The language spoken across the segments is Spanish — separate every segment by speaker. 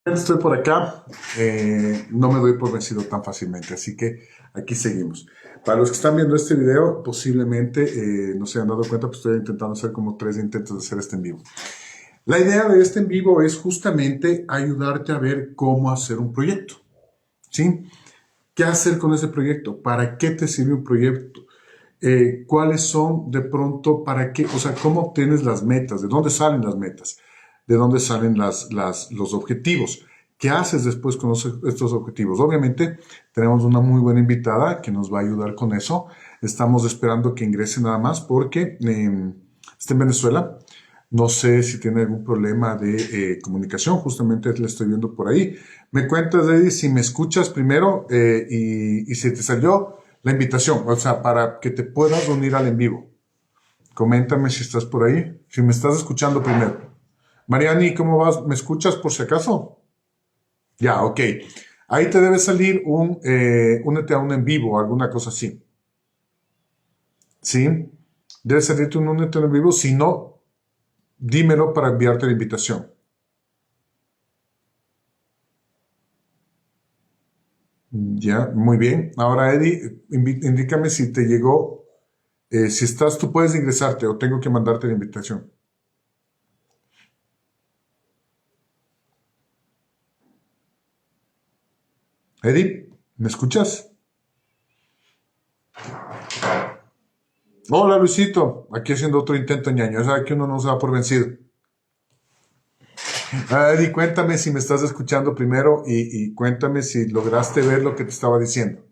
Speaker 1: Estoy por acá, no me doy por vencido tan fácilmente, así que aquí seguimos. Para los que están viendo este video, posiblemente no se hayan dado cuenta, pues estoy intentando hacer como 3 intentos de hacer este en vivo. La idea de este en vivo es justamente ayudarte a ver cómo hacer un proyecto, ¿sí? ¿Qué hacer con ese proyecto? ¿Para qué te sirve un proyecto? ¿Cuáles son de pronto, para qué? O sea, ¿cómo obtienes las metas? ¿De dónde salen las metas? ¿De dónde salen los objetivos? ¿Qué haces después con estos objetivos? Obviamente, tenemos una muy buena invitada que nos va a ayudar con eso. Estamos esperando que ingrese nada más porque está en Venezuela. No sé si tiene algún problema de comunicación, justamente le estoy viendo por ahí. Me cuentas, Eddie, si me escuchas primero y si te salió la invitación, o sea, para que te puedas unir al en vivo. Coméntame si estás por ahí, si me estás escuchando primero. Mariani, ¿cómo vas? ¿Me escuchas por si acaso? Ya, ok. Ahí te debe salir únete a un en vivo, alguna cosa así. ¿Sí? Debe salirte un únete a un en vivo, si no, dímelo para enviarte la invitación. Ya, muy bien. Ahora, Eddie, indícame si te llegó, si estás, tú puedes ingresarte o tengo que mandarte la invitación. Eddie, ¿me escuchas? Hola, Luisito. Aquí haciendo otro intento, ñaño. Ya sabe que uno no se da por vencido. Eddie, cuéntame si me estás escuchando primero y cuéntame si lograste ver lo que te estaba diciendo.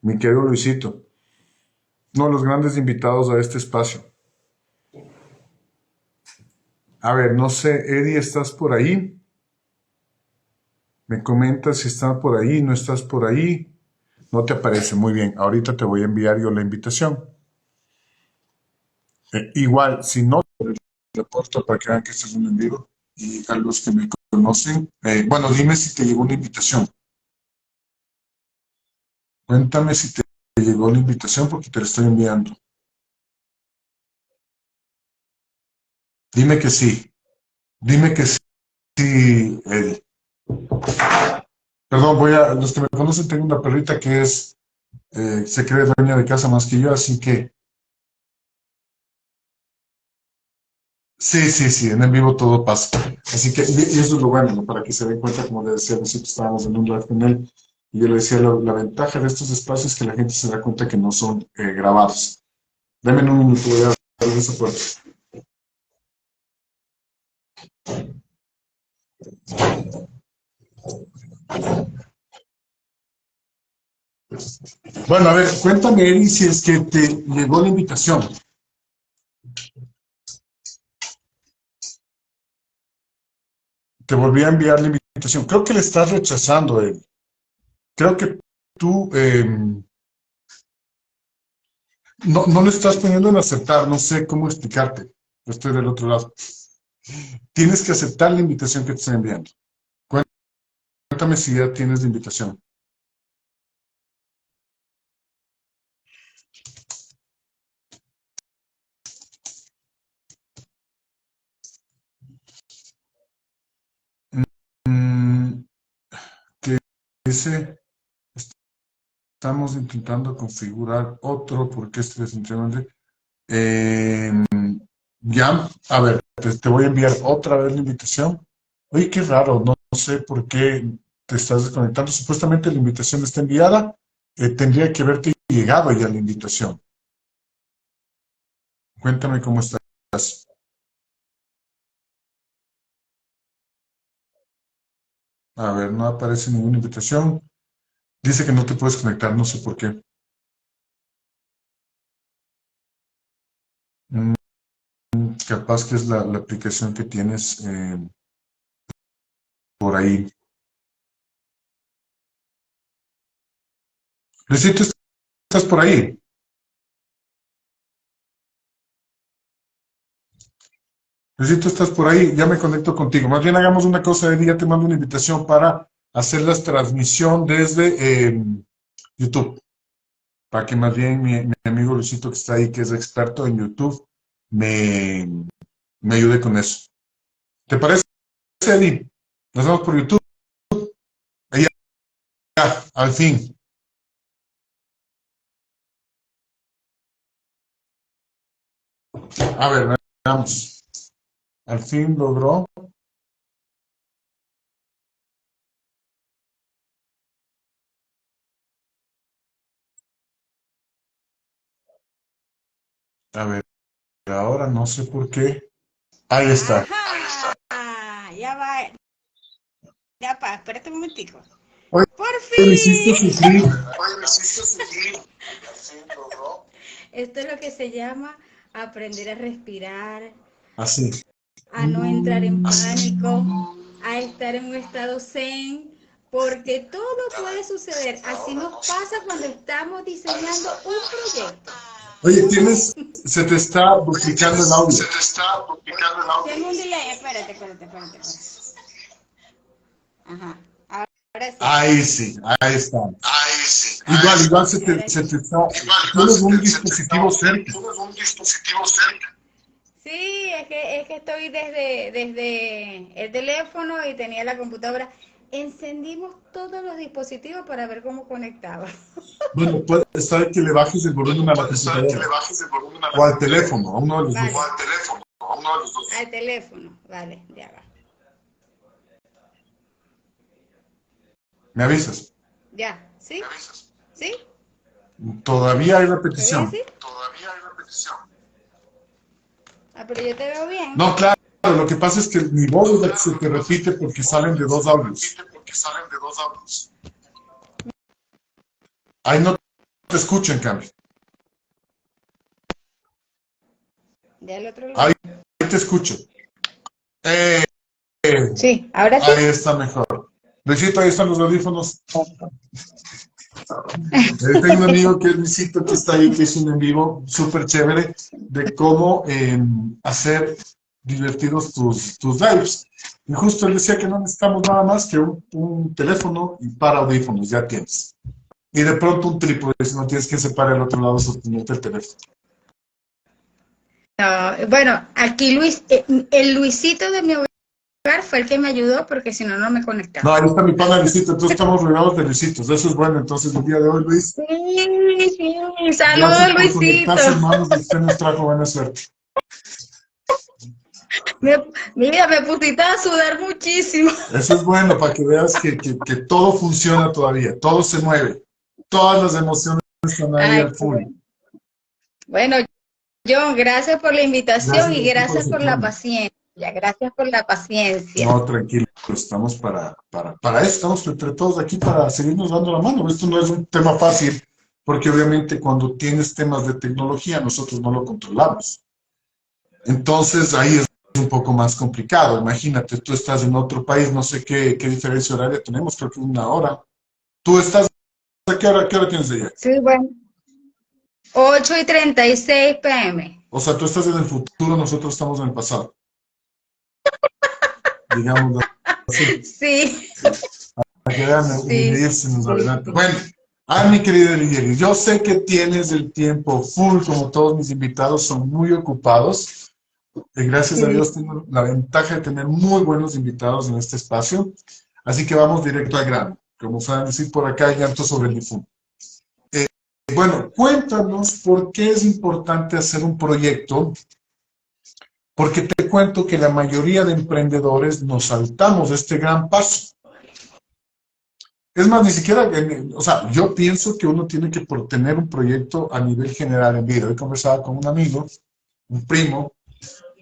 Speaker 1: Mi querido Luisito, uno de los grandes invitados a este espacio. A ver, no sé, Eddie, ¿estás por ahí? Me comentas si estás por ahí, no estás por ahí. No te aparece, muy bien. Ahorita te voy a enviar yo la invitación. Igual, si no, te reporto para que vean que este es un en vivo. Y a los que me conocen, bueno, dime si te llegó una invitación. Cuéntame si te llegó la invitación porque te la estoy enviando. Dime que sí. Dime que sí, Eddie. Perdón, los que me conocen, tengo una perrita que se cree dueña de casa más que yo, así que sí, sí, sí, en el vivo todo pasa. Así que, y eso es lo bueno, ¿no? Para que se den cuenta, como le decía, nosotros estábamos en un live con él, y yo le decía, la ventaja de estos espacios es que la gente se da cuenta que no son grabados. Deme un minuto, voy a abrir esa puerta. Bueno, a ver, cuéntame, Eri, si es que te llegó la invitación. Te volví a enviar la invitación. Creo que le estás rechazando, Eri. Creo que tú no le estás poniendo en aceptar, no sé cómo explicarte. Yo estoy del otro lado. Tienes que aceptar la invitación que te estoy enviando. Cuéntame si ya tienes la invitación. Mm, ¿Qué dice? Estamos intentando configurar otro porque este definitivamente... Eh, ya, a ver, te voy a enviar otra vez la invitación. Oye, qué raro, no sé por qué te estás desconectando. Supuestamente la invitación está enviada. Tendría que haberte llegado ya la invitación. Cuéntame cómo estás. A ver, no aparece ninguna invitación. Dice que no te puedes conectar, no sé por qué. Mm, Capaz que es la aplicación que tienes por ahí. Luisito, ¿estás por ahí? Luisito, ¿estás por ahí? Ya me conecto contigo. Más bien hagamos una cosa, Eddie, ya te mando una invitación para hacer la transmisión desde YouTube, para que más bien mi amigo Luisito que está ahí, que es experto en YouTube, me, me ayude con eso. ¿Te parece, Eddie? Nos vemos por YouTube. Ahí ya, al fin. A ver, veamos. Al fin logró. A ver, ahora no sé por qué. Ahí está.
Speaker 2: Ajá, ya va, ya pa, espérate un momentico.
Speaker 1: Oye,
Speaker 2: ¡Por
Speaker 1: me hiciste
Speaker 2: fin!
Speaker 1: sufrir. Oye, me hiciste sufrir. Al fin logró.
Speaker 2: Esto es lo que se llama aprender a respirar,
Speaker 1: Así.
Speaker 2: a no entrar en
Speaker 1: Así.
Speaker 2: pánico, a estar en un estado zen, porque todo puede suceder. Así nos pasa cuando estamos diseñando un proyecto.
Speaker 1: Oye, se te está duplicando el audio. Se te está duplicando el audio.
Speaker 2: Tengo un delay, espérate. Ajá, ahora sí.
Speaker 1: Ahí sí, ahí está.
Speaker 2: Ahí sí.
Speaker 1: Igual se
Speaker 2: Ahora
Speaker 1: te
Speaker 2: sí.
Speaker 1: está. Tienes un dispositivo cerca.
Speaker 2: Tienes un dispositivo cerca. Sí, es que estoy desde el teléfono y tenía la computadora. Encendimos todos los dispositivos para ver cómo conectaba.
Speaker 1: Bueno, puede estar que le bajes el volumen a la
Speaker 2: Puede ser que le
Speaker 1: computadora.
Speaker 2: bajes el volumen a la
Speaker 1: O al
Speaker 2: computadora.
Speaker 1: teléfono, a uno de los
Speaker 2: Vale.
Speaker 1: dos.
Speaker 2: O al teléfono, a uno de los dos. Al teléfono, vale, ya va.
Speaker 1: ¿Me avisas?
Speaker 2: Ya, ¿sí? ¿Me avisas? ¿Sí?
Speaker 1: Todavía hay
Speaker 2: ¿Todavía
Speaker 1: repetición.
Speaker 2: sí? Todavía hay repetición. Ah, pero yo te veo bien.
Speaker 1: No, claro, lo que pasa es que mi voz es la que se te repite porque salen de dos audios.
Speaker 2: Porque salen de dos audios.
Speaker 1: Ahí no te escucho, en cambio.
Speaker 2: Del otro lado.
Speaker 1: Ahí te escucho. Eh,
Speaker 2: Sí, ahora sí.
Speaker 1: ahí está mejor. Luisito, ahí están los audífonos. Tengo un amigo que es Luisito, que está ahí, que es un en vivo súper chévere de cómo hacer divertidos tus lives. Y justo él decía que no necesitamos nada más que un teléfono y para audífonos, ya tienes. Y de pronto un trípode, si no tienes que separar el otro lado sosteniendo el teléfono.
Speaker 2: No, bueno, aquí el Luisito de mi hogar fue el que me ayudó porque si no, no me conectaba.
Speaker 1: No, ahí está mi pana Luisito, entonces estamos rodeados de Luisitos. Eso es bueno, entonces el día de hoy, Luis,
Speaker 2: Sí, saludos
Speaker 1: gracias por
Speaker 2: Luisito.
Speaker 1: conectarse, hermanos, y usted nos trajo buena suerte.
Speaker 2: Mira, me pusiste a sudar muchísimo.
Speaker 1: Eso es bueno para que veas que todo funciona todavía, todo se mueve, todas las emociones están ahí
Speaker 2: Ay,
Speaker 1: al full.
Speaker 2: bueno, John, gracias por la invitación
Speaker 1: Gracias
Speaker 2: y
Speaker 1: a ti por
Speaker 2: gracias por la
Speaker 1: aceptarme.
Speaker 2: paciencia. Gracias por la paciencia.
Speaker 1: No, tranquilo, estamos para eso, estamos entre todos aquí para seguirnos dando la mano. Esto no es un tema fácil, porque obviamente cuando tienes temas de tecnología nosotros no lo controlamos. Entonces ahí es un poco más complicado. Imagínate, tú estás en otro país, no sé qué diferencia horaria tenemos, creo que 1 hora. ¿Tú estás a qué hora tienes allá?
Speaker 2: Sí, bueno. 8:36 p.m.
Speaker 1: O sea, tú estás en el futuro, nosotros estamos en el pasado. Digamos así.
Speaker 2: Sí,
Speaker 1: Para que vean
Speaker 2: sí,
Speaker 1: irse más
Speaker 2: sí,
Speaker 1: adelante.
Speaker 2: sí.
Speaker 1: Bueno, mi querida Lilian, yo sé que tienes el tiempo full, como todos mis invitados son muy ocupados. Gracias a Dios tengo la ventaja de tener muy buenos invitados en este espacio. Así que vamos directo al grano. Como saben decir por acá, llanto sobre el difunto. Bueno, cuéntanos por qué es importante hacer un proyecto, porque te cuento que la mayoría de emprendedores nos saltamos este gran paso. Es más, ni siquiera, o sea, yo pienso que uno tiene que por tener un proyecto a nivel general en vida. Hoy conversaba con un amigo, un primo,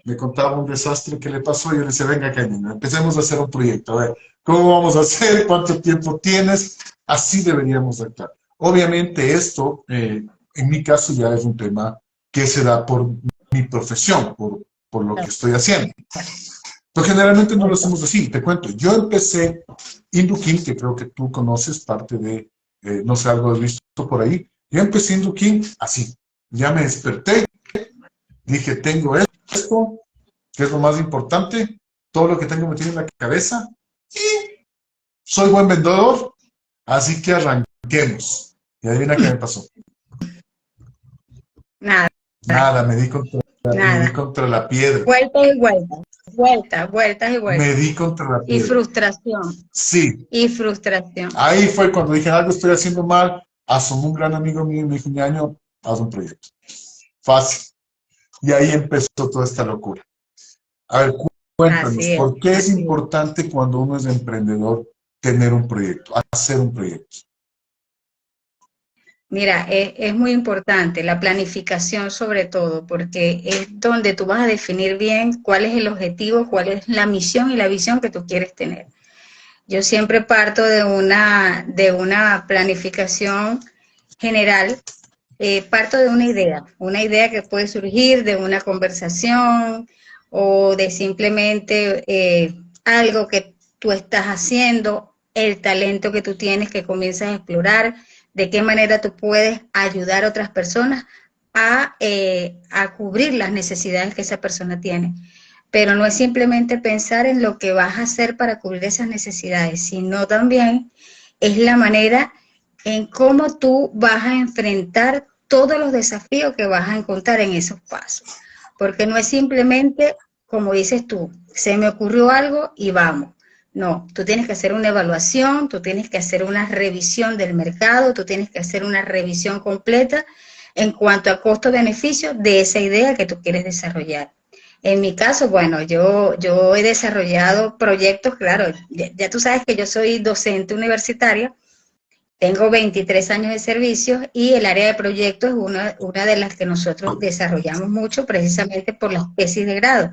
Speaker 1: me contaba un desastre que le pasó y yo le decía, venga, Cañino, empecemos a hacer un proyecto. A ver, ¿cómo vamos a hacer? ¿Cuánto tiempo tienes? Así deberíamos actuar. Obviamente esto, en mi caso, ya es un tema que se da por mi profesión, por lo que estoy haciendo. Pero generalmente no lo hacemos así. Te cuento, yo empecé Indukin, que creo que tú conoces, parte de, no sé, algo has visto por ahí. Yo empecé Indukin así. Ya me desperté, dije, tengo esto, que es lo más importante, todo lo que tengo metido en la cabeza, y soy buen vendedor, así que arranquemos. Y adivina qué me pasó.
Speaker 2: Nada,
Speaker 1: Nada, me di
Speaker 2: nada.
Speaker 1: contra la piedra.
Speaker 2: Vueltas y vueltas, vueltas, vueltas y
Speaker 1: Me
Speaker 2: vueltas.
Speaker 1: di contra la
Speaker 2: Y
Speaker 1: piedra.
Speaker 2: frustración,
Speaker 1: Sí,
Speaker 2: y frustración.
Speaker 1: ahí fue cuando dije, algo estoy haciendo mal. Asomó un gran amigo mío y me dijo, ñaño, haz un proyecto. Fácil. Y ahí empezó toda esta locura. A ver, cuéntanos,
Speaker 2: Así es,
Speaker 1: ¿por qué es
Speaker 2: así es.
Speaker 1: importante cuando uno es emprendedor tener un proyecto, hacer un proyecto?
Speaker 2: Mira, es muy importante la planificación sobre todo, porque es donde tú vas a definir bien cuál es el objetivo, cuál es la misión y la visión que tú quieres tener. Yo siempre parto de una planificación general, parto de una idea que puede surgir de una conversación o de simplemente algo que tú estás haciendo, el talento que tú tienes que comienzas a explorar, de qué manera tú puedes ayudar a otras personas a cubrir las necesidades que esa persona tiene. Pero no es simplemente pensar en lo que vas a hacer para cubrir esas necesidades, sino también es la manera en cómo tú vas a enfrentar todos los desafíos que vas a encontrar en esos pasos. Porque no es simplemente, como dices tú, se me ocurrió algo y vamos. No, tú tienes que hacer una evaluación, tú tienes que hacer una revisión del mercado, tú tienes que hacer una revisión completa en cuanto a costo-beneficio de esa idea que tú quieres desarrollar. En mi caso, bueno, yo he desarrollado proyectos, claro, ya tú sabes que yo soy docente universitaria, tengo 23 años de servicios y el área de proyectos es una de las que nosotros desarrollamos mucho precisamente por las tesis de grado.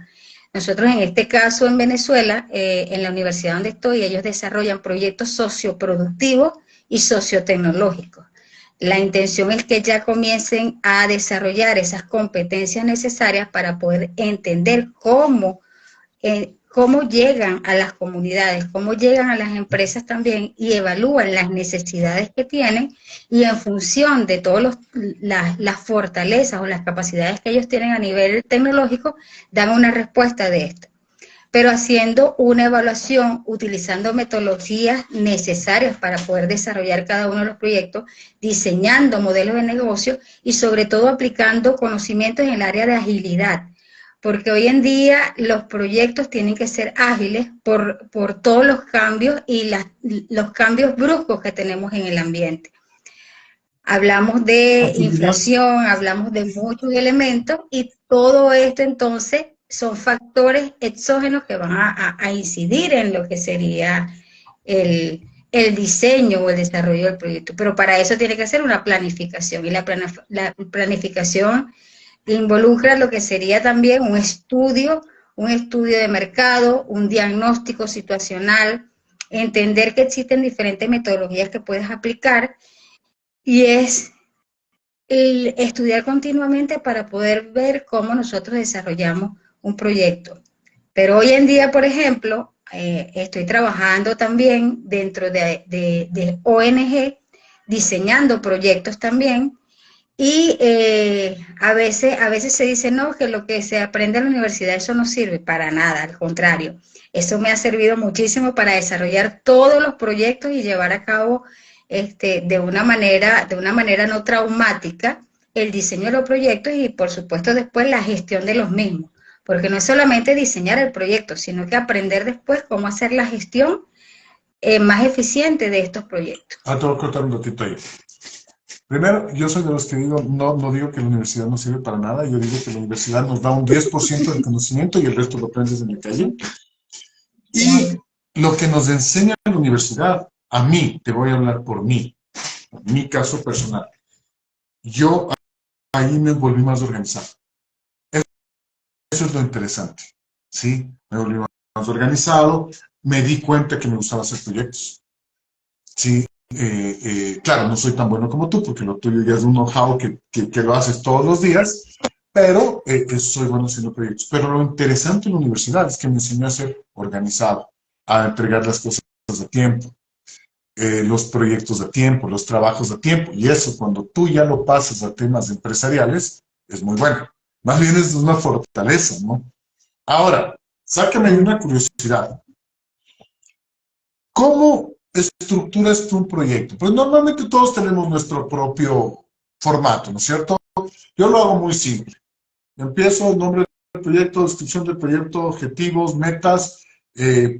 Speaker 2: Nosotros en este caso en Venezuela, en la universidad donde estoy, ellos desarrollan proyectos socioproductivos y sociotecnológicos. La intención es que ya comiencen a desarrollar esas competencias necesarias para poder entender cómo llegan a las comunidades, cómo llegan a las empresas también y evalúan las necesidades que tienen y en función de todas las fortalezas o las capacidades que ellos tienen a nivel tecnológico, dan una respuesta de esto. Pero haciendo una evaluación, utilizando metodologías necesarias para poder desarrollar cada uno de los proyectos, diseñando modelos de negocio y sobre todo aplicando conocimientos en el área de agilidad, porque hoy en día los proyectos tienen que ser ágiles por todos los cambios y los cambios bruscos que tenemos en el ambiente. Hablamos de inflación, hablamos de muchos elementos y todo esto entonces son factores exógenos que van a incidir en lo que sería el diseño o el desarrollo del proyecto. Pero para eso tiene que hacer una planificación y la planificación involucra lo que sería también un estudio de mercado, un diagnóstico situacional, entender que existen diferentes metodologías que puedes aplicar y es el estudiar continuamente para poder ver cómo nosotros desarrollamos un proyecto. Pero hoy en día, por ejemplo, estoy trabajando también dentro de ONG, diseñando proyectos también, y a veces se dice, no, que lo que se aprende en la universidad, eso no sirve para nada, al contrario. Eso me ha servido muchísimo para desarrollar todos los proyectos y llevar a cabo de una manera no traumática el diseño de los proyectos y por supuesto después la gestión de los mismos. Porque no es solamente diseñar el proyecto, sino que aprender después cómo hacer la gestión más eficiente de estos proyectos.
Speaker 1: Ah, te voy a cortar un ratito ahí. Primero, yo soy de los que digo, no digo que la universidad no sirve para nada, yo digo que la universidad nos da un 10% del conocimiento y el resto lo aprendes en la calle. Y lo que nos enseña la universidad, a mí, te voy a hablar por mí, mi caso personal, yo ahí me volví más organizado. Eso es lo interesante, ¿sí? Me volví más organizado, me di cuenta que me gustaba hacer proyectos, ¿sí? Claro, no soy tan bueno como tú, porque lo tuyo ya es un know-how que lo haces todos los días, pero soy bueno haciendo proyectos. Pero lo interesante en la universidad es que me enseñó a ser organizado, a entregar las cosas a tiempo, los proyectos a tiempo, los trabajos a tiempo, y eso cuando tú ya lo pasas a temas empresariales, es muy bueno. Más bien es una fortaleza, ¿no? Ahora, sácame de una curiosidad. ¿Cómo estructuras tú un proyecto? Pues normalmente todos tenemos nuestro propio formato, ¿no es cierto? Yo lo hago muy simple. Empiezo el nombre del proyecto, descripción del proyecto, objetivos, metas,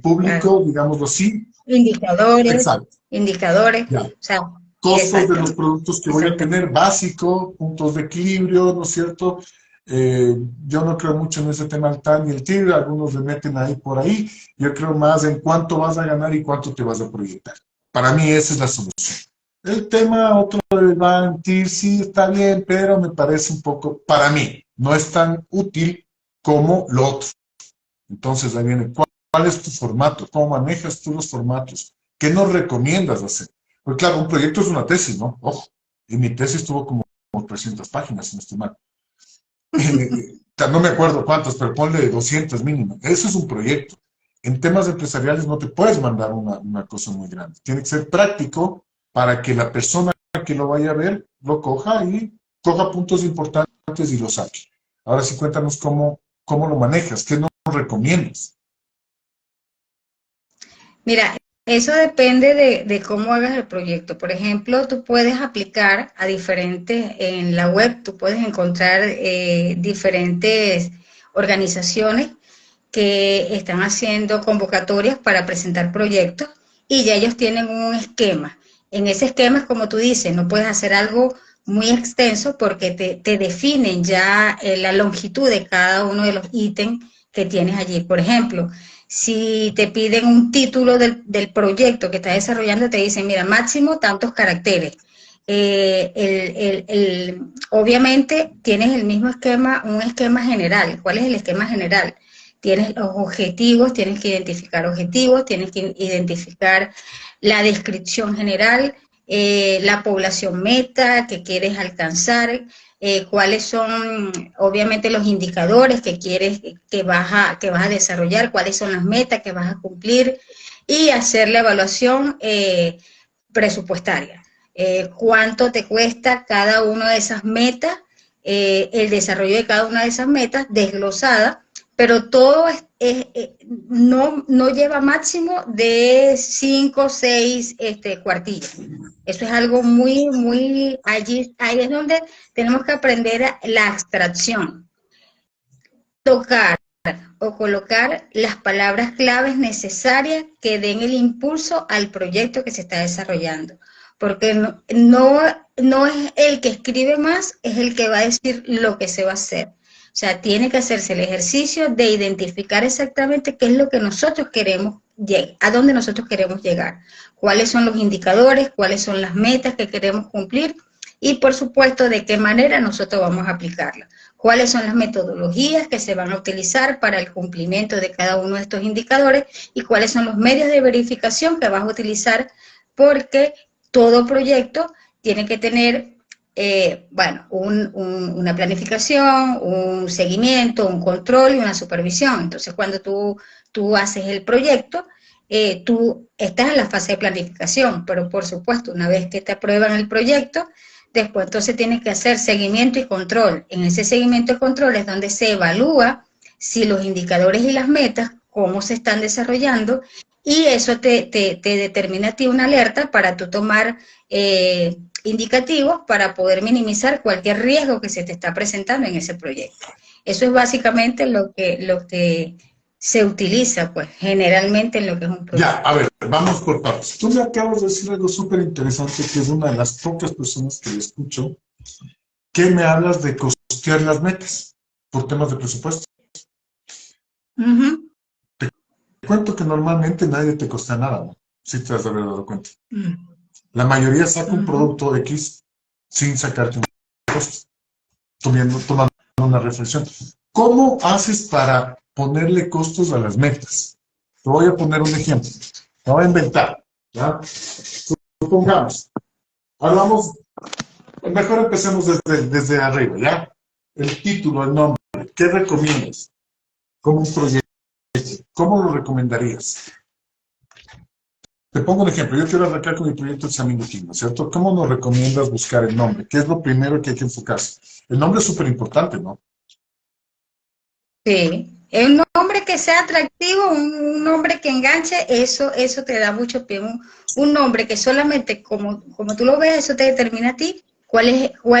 Speaker 1: público, digámoslo así.
Speaker 2: Indicadores,
Speaker 1: Exacto.
Speaker 2: indicadores,
Speaker 1: Ya.
Speaker 2: o sea,
Speaker 1: Costos de
Speaker 2: exacto,
Speaker 1: los productos que voy a tener, básico, puntos de equilibrio, ¿no es cierto? Yo no creo mucho en ese tema del TAN y el TIR, algunos le meten ahí por ahí. Yo creo más en cuánto vas a ganar y cuánto te vas a proyectar. Para mí esa es la solución. El tema otro del BAN, TIR, sí está bien, pero me parece un poco, para mí, no es tan útil como lo otro. Entonces ahí viene, ¿cuál es tu formato? ¿Cómo manejas tú los formatos? ¿Qué nos recomiendas hacer? Pues claro, un proyecto es una tesis, ¿no? Ojo, y mi tesis tuvo como 300 páginas, si no estoy mal. No me acuerdo cuántas, pero ponle 200 mínimo. Eso es un proyecto. En temas empresariales no te puedes mandar una cosa muy grande. Tiene que ser práctico para que la persona que lo vaya a ver lo coja y coja puntos importantes y lo saque. Ahora sí, cuéntanos cómo lo manejas, qué nos recomiendas.
Speaker 2: Mira, eso depende de cómo hagas el proyecto. Por ejemplo, tú puedes aplicar a diferentes, en la web, tú puedes encontrar diferentes organizaciones que están haciendo convocatorias para presentar proyectos y ya ellos tienen un esquema. En ese esquema es como tú dices, no puedes hacer algo muy extenso porque te definen ya la longitud de cada uno de los ítems que tienes allí. Por ejemplo, si te piden un título del proyecto que estás desarrollando, te dicen, mira, máximo tantos caracteres. Obviamente tienes el mismo esquema, un esquema general. ¿Cuál es el esquema general? Tienes los objetivos, tienes que identificar objetivos, tienes que identificar la descripción general, la población meta que quieres alcanzar, cuáles son obviamente los indicadores que quieres, que vas a desarrollar, cuáles son las metas que vas a cumplir y hacer la evaluación presupuestaria. Cuánto te cuesta cada una de esas metas, el desarrollo de cada una de esas metas desglosada, pero todo no lleva máximo de 5 o 6 cuartillas. Eso es algo muy, ahí es donde tenemos que aprender la abstracción. Tocar o colocar las palabras claves necesarias que den el impulso al proyecto que se está desarrollando. Porque no es el que escribe más, es el que va a decir lo que se va a hacer. O sea, tiene que hacerse el ejercicio de identificar exactamente qué es lo que nosotros queremos llegar, a dónde nosotros queremos llegar, cuáles son los indicadores, cuáles son las metas que queremos cumplir y, por supuesto, de qué manera nosotros vamos a aplicarla, cuáles son las metodologías que se van a utilizar para el cumplimiento de cada uno de estos indicadores y cuáles son los medios de verificación que vas a utilizar, porque todo proyecto tiene que tener una planificación, un seguimiento, un control y una supervisión. Entonces, cuando tú haces el proyecto, tú estás en la fase de planificación, pero por supuesto, una vez que te aprueban el proyecto, después entonces tienes que hacer seguimiento y control. En ese seguimiento y control es donde se evalúa si los indicadores y las metas, cómo se están desarrollando, y eso te determina a ti una alerta para tú tomar indicativos para poder minimizar cualquier riesgo que se te está presentando en ese proyecto. Eso es básicamente lo que se utiliza, pues, generalmente en lo que es un proyecto.
Speaker 1: Ya, a ver, vamos por partes. Tú me acabas de decir algo súper interesante, que es una de las pocas personas que escucho, que me hablas de costear las metas por temas de presupuesto. Te cuento que normalmente nadie te costea nada, ¿no? Si te has de haber dado cuenta. La mayoría saca un producto X sin sacarte un costo, tomando una reflexión. ¿Cómo haces para ponerle costos a las metas? Te voy a poner un ejemplo. Te voy a inventar, ¿ya? Supongamos, hablamos, mejor empecemos desde arriba, ¿ya? El título, el nombre, ¿qué recomiendas como un proyecto? ¿Cómo lo recomendarías? Te pongo un ejemplo. Yo quiero arrancar con mi proyecto Examen de Química, ¿cierto? ¿Cómo nos recomiendas buscar el nombre? ¿Qué es lo primero que hay que enfocarse? El nombre es súper importante, ¿no?
Speaker 2: Sí. Es un nombre que sea atractivo, un nombre que enganche, eso te da mucho pie. Un nombre que solamente, como tú lo ves, eso te determina a ti cuál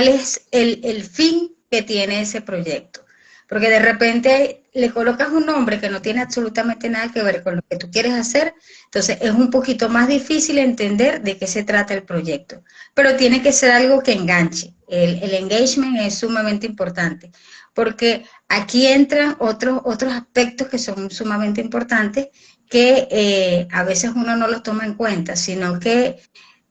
Speaker 2: es el fin que tiene ese proyecto. Porque de repente le colocas un nombre que no tiene absolutamente nada que ver con lo que tú quieres hacer, entonces es un poquito más difícil entender de qué se trata el proyecto. Pero tiene que ser algo que enganche. El engagement es sumamente importante, porque aquí entran otros aspectos que son sumamente importantes que a veces uno no los toma en cuenta, sino que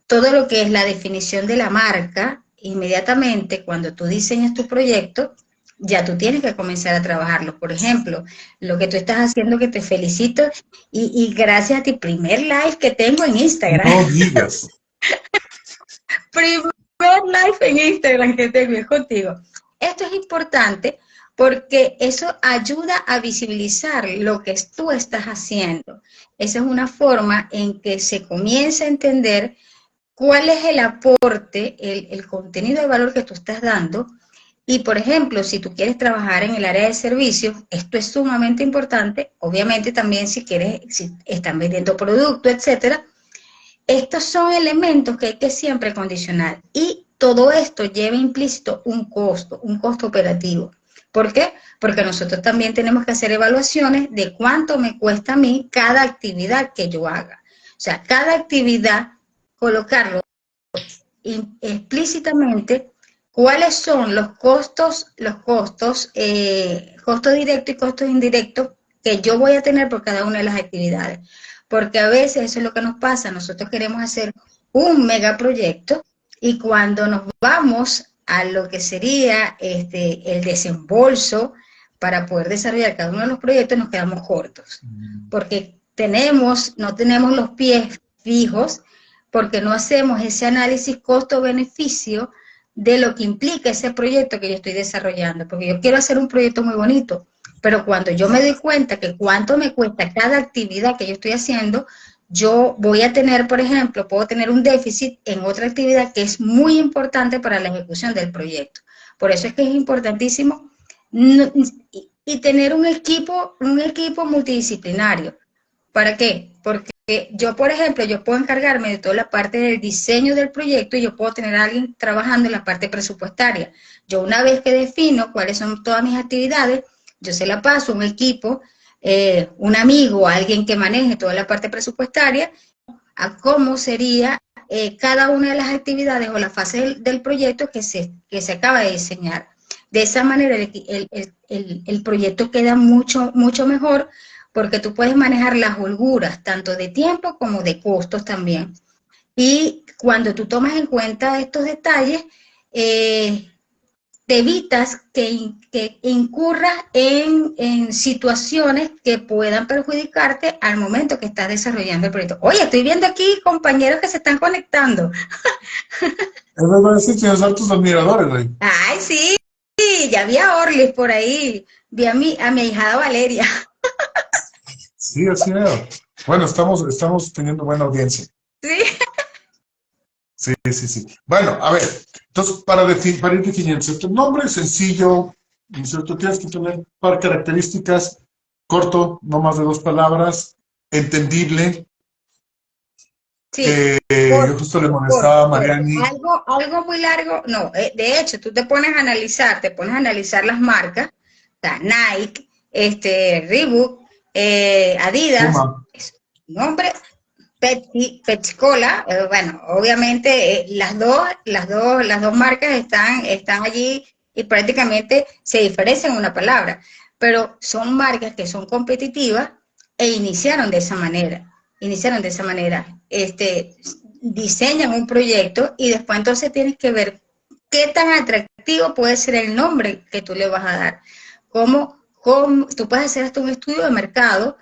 Speaker 2: todo lo que es la definición de la marca, inmediatamente cuando tú diseñas tu proyecto, ya tú tienes que comenzar a trabajarlo. Por ejemplo, lo que tú estás haciendo, que te felicito, y gracias a ti, primer live que tengo en Instagram.
Speaker 1: No digas.
Speaker 2: Primer live en Instagram que tengo es contigo. Esto es importante porque eso ayuda a visibilizar lo que tú estás haciendo. Esa es una forma en que se comienza a entender cuál es el aporte, el contenido de valor que tú estás dando. Y, por ejemplo, si tú quieres trabajar en el área de servicios, esto es sumamente importante. Obviamente también si están vendiendo productos, etcétera. Estos son elementos que hay que siempre condicionar. Y todo esto lleva implícito un costo operativo. ¿Por qué? Porque nosotros también tenemos que hacer evaluaciones de cuánto me cuesta a mí cada actividad que yo haga. O sea, cada actividad, colocarlo explícitamente cuáles son los costos directos y costos indirectos que yo voy a tener por cada una de las actividades. Porque a veces eso es lo que nos pasa, nosotros queremos hacer un megaproyecto y cuando nos vamos a lo que sería el desembolso para poder desarrollar cada uno de los proyectos, nos quedamos cortos. Porque no tenemos los pies fijos, porque no hacemos ese análisis costo-beneficio de lo que implica ese proyecto que yo estoy desarrollando, porque yo quiero hacer un proyecto muy bonito, pero cuando yo me doy cuenta que cuánto me cuesta cada actividad que yo estoy haciendo, yo voy a tener, por ejemplo, puedo tener un déficit en otra actividad que es muy importante para la ejecución del proyecto. Por eso es que es importantísimo y tener un equipo multidisciplinario. ¿Para qué? Porque yo, por ejemplo, yo puedo encargarme de toda la parte del diseño del proyecto y yo puedo tener a alguien trabajando en la parte presupuestaria. Yo una vez que defino cuáles son todas mis actividades, yo se la paso a un equipo, un amigo, alguien que maneje toda la parte presupuestaria, a cómo sería cada una de las actividades o las fases del proyecto que se acaba de diseñar. De esa manera el proyecto queda mucho, mucho mejor, porque tú puedes manejar las holguras, tanto de tiempo como de costos también. Y cuando tú tomas en cuenta estos detalles, te evitas que incurras en situaciones que puedan perjudicarte al momento que estás desarrollando el proyecto. Oye, estoy viendo aquí compañeros que se están conectando.
Speaker 1: Es verdad, sí, tienes altos admiradores, güey.
Speaker 2: Ay, sí, ya vi a Orlis por ahí, vi a mi ahijada Valeria.
Speaker 1: Sí, así veo. Bueno, estamos teniendo buena audiencia.
Speaker 2: Sí.
Speaker 1: Sí. Bueno, a ver, entonces para ir definiendo, ¿cierto? El nombre es sencillo, ¿cierto? Tienes que tener un par de características, corto, no más de 2 palabras, entendible.
Speaker 2: Sí.
Speaker 1: Yo justo le molestaba a Mariani.
Speaker 2: Algo muy largo, no, de hecho, tú te pones a analizar las marcas, o sea, Nike, Reebok, Adidas, nombre, Pepsi Cola, bueno, obviamente las dos marcas están allí y prácticamente se diferencian una palabra, pero son marcas que son competitivas e iniciaron de esa manera, diseñan un proyecto y después entonces tienes que ver qué tan atractivo puede ser el nombre que tú le vas a dar, tú puedes hacer hasta un estudio de mercado,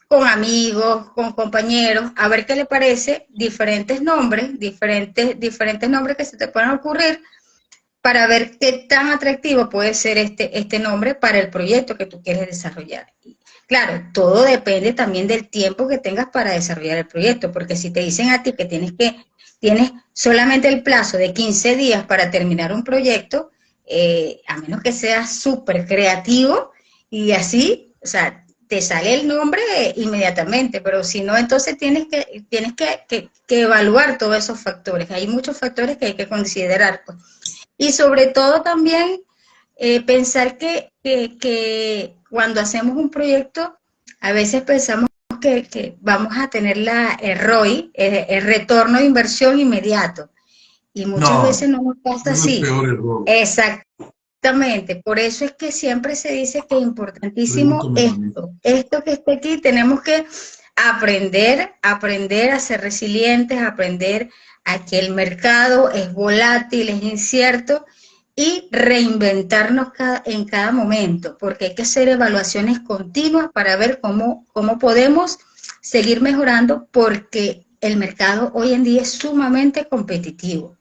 Speaker 2: con amigos, con compañeros, a ver qué le parece, diferentes nombres que se te puedan ocurrir para ver qué tan atractivo puede ser este nombre para el proyecto que tú quieres desarrollar. Claro, todo depende también del tiempo que tengas para desarrollar el proyecto, porque si te dicen a ti que tienes solamente el plazo de 15 días para terminar un proyecto, a menos que seas súper creativo y así, o sea, te sale el nombre inmediatamente, pero si no, entonces tienes que evaluar todos esos factores. Hay muchos factores que hay que considerar, pues. Y sobre todo también pensar que cuando hacemos un proyecto, a veces pensamos que vamos a tener el ROI, el retorno de inversión inmediato. Y muchas
Speaker 1: No,
Speaker 2: veces no nos pasa
Speaker 1: ese es el
Speaker 2: así.
Speaker 1: peor error.
Speaker 2: Exactamente. Por eso es que siempre se dice que es importantísimo
Speaker 1: Pregúntame a mí.
Speaker 2: esto que está aquí, tenemos que aprender a ser resilientes, aprender a que el mercado es volátil, es incierto y reinventarnos en cada momento, porque hay que hacer evaluaciones continuas para ver cómo podemos seguir mejorando, porque el mercado hoy en día es sumamente competitivo.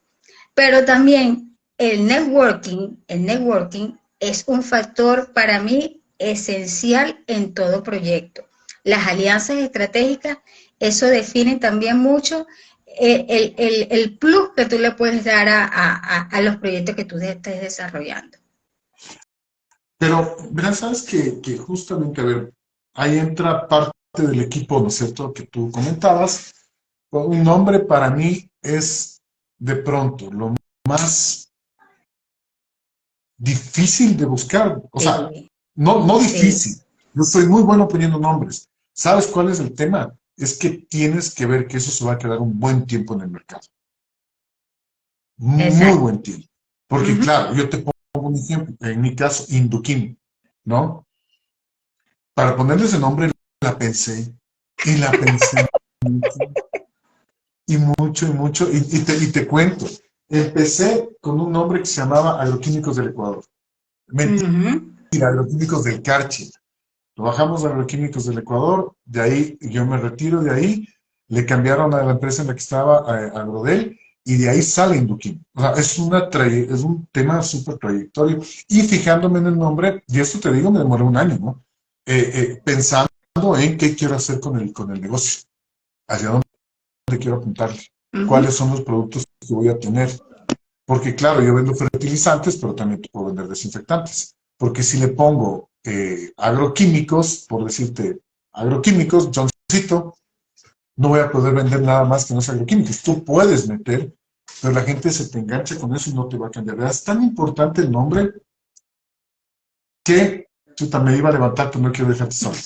Speaker 2: Pero también el networking es un factor para mí esencial en todo proyecto. Las alianzas estratégicas, eso define también mucho el plus que tú le puedes dar a los proyectos que tú estés desarrollando.
Speaker 1: Pero, verás, sabes que justamente, a ver, ahí entra parte del equipo, ¿no es cierto?, que tú comentabas. Un nombre para mí es, de pronto, lo más difícil de buscar. O sea,
Speaker 2: Sí,
Speaker 1: no
Speaker 2: sí,
Speaker 1: difícil. Yo soy muy bueno poniendo nombres. ¿Sabes cuál es el tema? Es que tienes que ver que eso se va a quedar un buen tiempo en el mercado. Muy
Speaker 2: exacto.
Speaker 1: buen tiempo. Porque,
Speaker 2: Uh -huh.
Speaker 1: claro, yo te pongo un ejemplo. En mi caso, Induquim, ¿no? Para ponerle ese nombre la pensé y la pensé mucho y mucho y te cuento. Empecé con un nombre que se llamaba Agroquímicos del Ecuador. Mentira,
Speaker 2: Uh -huh.
Speaker 1: Agroquímicos del Carchi. Trabajamos en Agroquímicos del Ecuador, de ahí yo me retiro de ahí, le cambiaron a la empresa en la que estaba, a Agrodel, y de ahí sale Induquim. O sea, es un tema súper trayectorio. Y fijándome en el nombre, y esto te digo, me demoré un año, ¿no? Pensando en qué quiero hacer con el negocio, hacia dónde quiero apuntarle,
Speaker 2: Uh -huh.
Speaker 1: cuáles son los productos que voy a tener. Porque claro, yo vendo fertilizantes, pero también puedo vender desinfectantes. Porque si le pongo agroquímicos, por decirte agroquímicos, Johncito, no voy a poder vender nada más que no sea agroquímicos. Tú puedes meter, pero la gente se te engancha con eso y no te va a cambiar. Es tan importante el nombre que chuta, me iba a levantar, pero no quiero dejarte solo.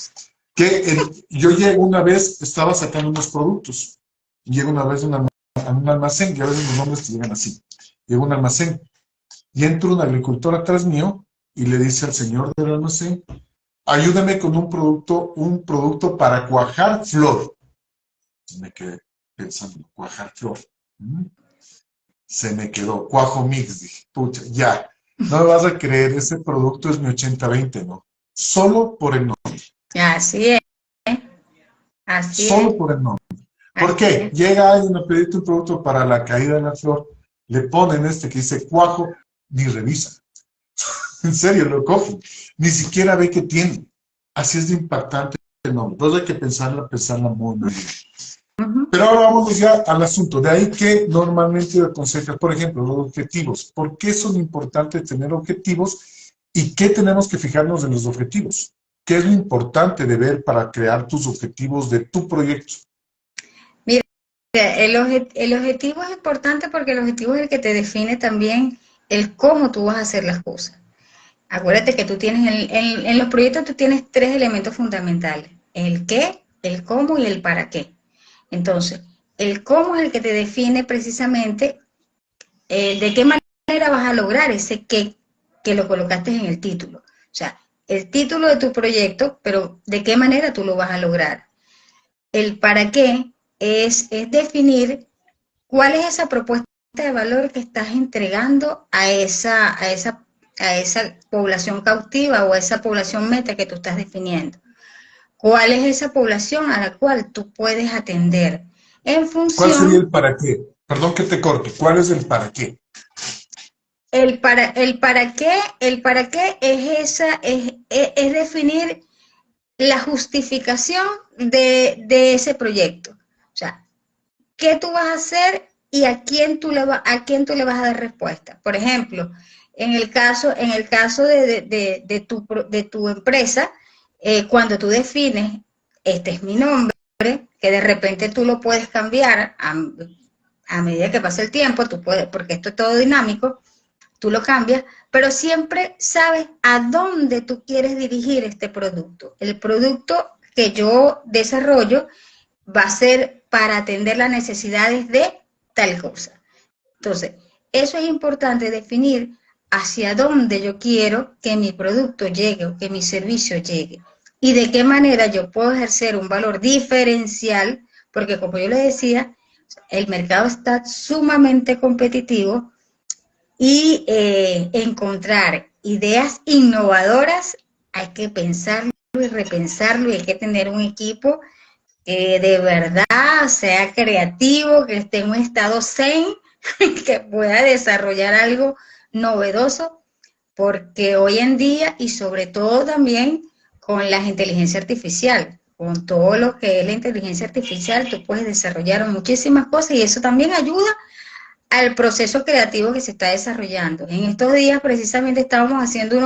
Speaker 1: Yo llego una vez, estaba sacando unos productos, llego una vez a un almacén, y a veces los nombres te llegan así. Llego a un almacén y entra un agricultor atrás mío y le dice al señor del almacén, ayúdame con un producto para cuajar flor. Y me quedé pensando, cuajar flor. Se me quedó, cuajo mix, dije, pucha, ya. No me vas a creer, ese producto es mi 80-20, ¿no? Solo por el nombre.
Speaker 2: Así es, así
Speaker 1: Solo
Speaker 2: es,
Speaker 1: por el nombre. ¿Por
Speaker 2: así
Speaker 1: qué?
Speaker 2: es.
Speaker 1: Llega alguien a pedirte un producto para la caída de la flor, le ponen este que dice cuajo, ni revisa. En serio, lo cogen. Ni siquiera ve que tiene. Así es de impactante el nombre. Entonces hay que pensarla muy, muy bien.
Speaker 2: Uh -huh.
Speaker 1: Pero ahora vamos ya al asunto. De ahí que normalmente aconsejas, por ejemplo, los objetivos. ¿Por qué son importantes tener objetivos y qué tenemos que fijarnos en los objetivos? ¿Qué es lo importante de ver para crear tus objetivos de tu proyecto?
Speaker 2: Mira, el objetivo es importante porque el objetivo es el que te define también el cómo tú vas a hacer las cosas. Acuérdate que tú tienes, en los proyectos tú tienes tres elementos fundamentales: el qué, el cómo y el para qué. Entonces, el cómo es el que te define precisamente de qué manera vas a lograr ese qué que lo colocaste en el título. O sea, el título de tu proyecto, pero de qué manera tú lo vas a lograr. El para qué es definir cuál es esa propuesta de valor que estás entregando a esa población cautiva o a esa población meta que tú estás definiendo. ¿Cuál es esa población a la cual tú puedes atender? En
Speaker 1: ¿Cuál sería
Speaker 2: función,
Speaker 1: el para qué? Perdón que te corte. ¿Cuál es el para qué?
Speaker 2: el para qué es definir la justificación de ese proyecto. O sea, ¿qué tú vas a hacer y a quién tú le vas a dar respuesta? Por ejemplo, en el caso de tu empresa, cuando tú defines, este es mi nombre, que de repente tú lo puedes cambiar a medida que pasa el tiempo, tú puedes, porque esto es todo dinámico, tú lo cambias, pero siempre sabes a dónde tú quieres dirigir este producto. El producto que yo desarrollo va a ser para atender las necesidades de tal cosa. Entonces, eso es importante definir hacia dónde yo quiero que mi producto llegue o que mi servicio llegue y de qué manera yo puedo ejercer un valor diferencial, porque como yo les decía, el mercado está sumamente competitivo y encontrar ideas innovadoras hay que pensarlo y repensarlo y hay que tener un equipo que de verdad sea creativo, que esté en un estado zen, que pueda desarrollar algo novedoso, porque hoy en día y sobre todo también con la inteligencia artificial, con todo lo que es la inteligencia artificial, tú puedes desarrollar muchísimas cosas y eso también ayuda al proceso creativo que se está desarrollando. En estos días precisamente estábamos haciendo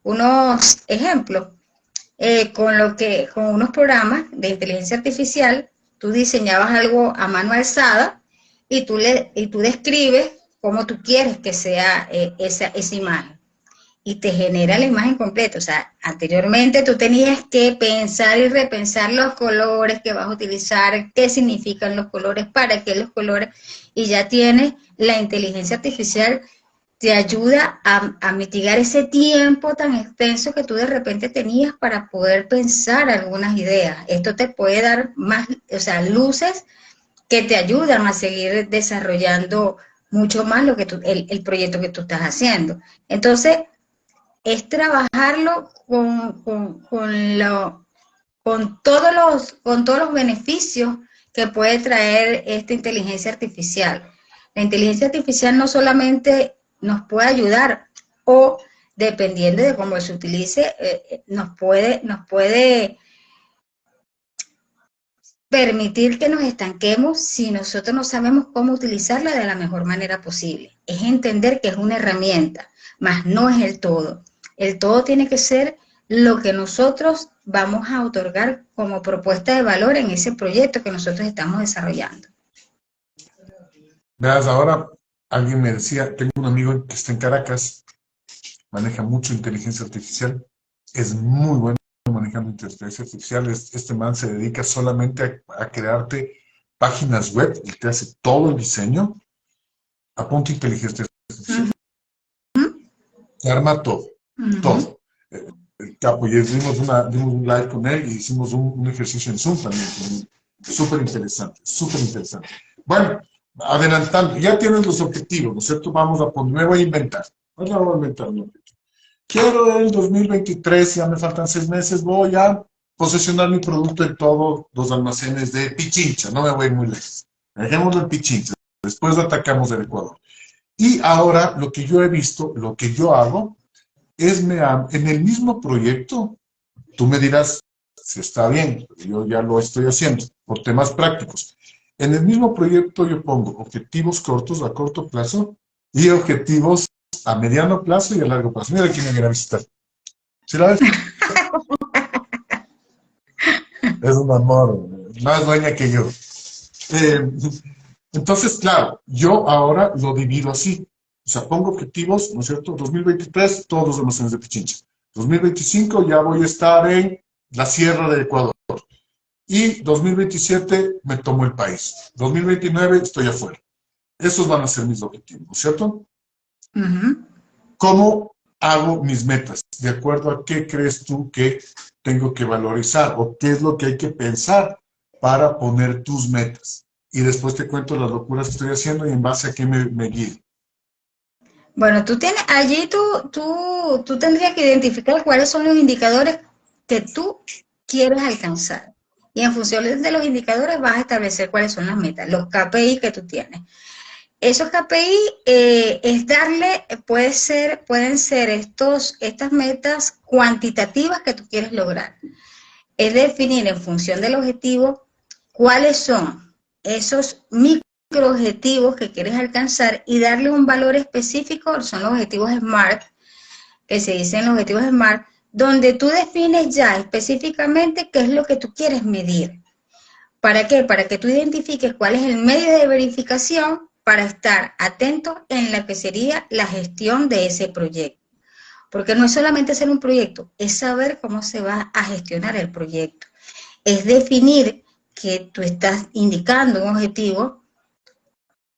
Speaker 2: unos ejemplos con unos programas de inteligencia artificial. Tú diseñabas algo a mano alzada y tú describes cómo tú quieres que sea esa imagen y te genera la imagen completa. O sea, anteriormente tú tenías que pensar y repensar los colores que vas a utilizar, qué significan los colores, para qué los colores, y ya tienes la inteligencia artificial, te ayuda a mitigar ese tiempo tan extenso que tú de repente tenías para poder pensar algunas ideas. Esto te puede dar más, o sea, luces que te ayudan a seguir desarrollando mucho más el proyecto que tú estás haciendo. Entonces, es trabajarlo con todos los beneficios que puede traer esta inteligencia artificial. La inteligencia artificial no solamente nos puede ayudar o, dependiendo de cómo se utilice, nos puede permitir que nos estanquemos si nosotros no sabemos cómo utilizarla de la mejor manera posible. Es entender que es una herramienta, mas no es el todo. El todo tiene que ser lo que nosotros vamos a otorgar como propuesta de valor en ese proyecto que nosotros estamos desarrollando.
Speaker 1: Verás, ahora alguien me decía, tengo un amigo que está en Caracas, maneja mucho inteligencia artificial, es muy bueno manejando inteligencia artificial. Este man se dedica solamente a crearte páginas web, él te hace todo el diseño, apunta inteligencia artificial, te arma todo, todo. El capo, y dimos un live con él y hicimos un ejercicio en Zoom también, súper interesante, súper interesante. Bueno, adelantando, ya tienes los objetivos, ¿no es cierto? Vamos a poner, me voy a inventar, ¿no? Quiero el 2023, ya me faltan 6 meses, voy a posesionar mi producto en todos los almacenes de Pichincha, no me voy a ir muy lejos. Dejémoslo en Pichincha, después atacamos el Ecuador. Y ahora lo que yo he visto, lo que yo hago, es en el mismo proyecto, tú me dirás si está bien, yo ya lo estoy haciendo por temas prácticos. En el mismo proyecto yo pongo objetivos cortos a corto plazo y objetivos a mediano plazo y a largo plazo. Mira quién me viene a visitar. ¿Sí la ves? Es un amor, más dueña que yo. Entonces, claro, yo ahora lo divido así. O sea, pongo objetivos, ¿no es cierto? 2023, todos los almacenes de Pichincha. 2025 ya voy a estar en la Sierra de Ecuador. Y 2027 me tomo el país. 2029 estoy afuera. Esos van a ser mis objetivos, ¿no es cierto? ¿Cómo hago mis metas? ¿De acuerdo a qué crees tú que tengo que valorizar? ¿O qué es lo que hay que pensar para poner tus metas? Y después te cuento las locuras que estoy haciendo y en base a qué me guío.
Speaker 2: Bueno, tú tendrías que identificar cuáles son los indicadores que tú quieres alcanzar. Y en función de los indicadores vas a establecer cuáles son las metas, los KPI que tú tienes. Esos KPI pueden ser estas metas cuantitativas que tú quieres lograr. Es definir en función del objetivo cuáles son esos microobjetivos que quieres alcanzar y darle un valor específico. Son los objetivos SMART, que se dicen los objetivos SMART, donde tú defines ya específicamente qué es lo que tú quieres medir. ¿Para qué? Para que tú identifiques cuál es el medio de verificación para estar atentos en lo que sería la gestión de ese proyecto. Porque no es solamente hacer un proyecto, es saber cómo se va a gestionar el proyecto. Es definir que tú estás indicando un objetivo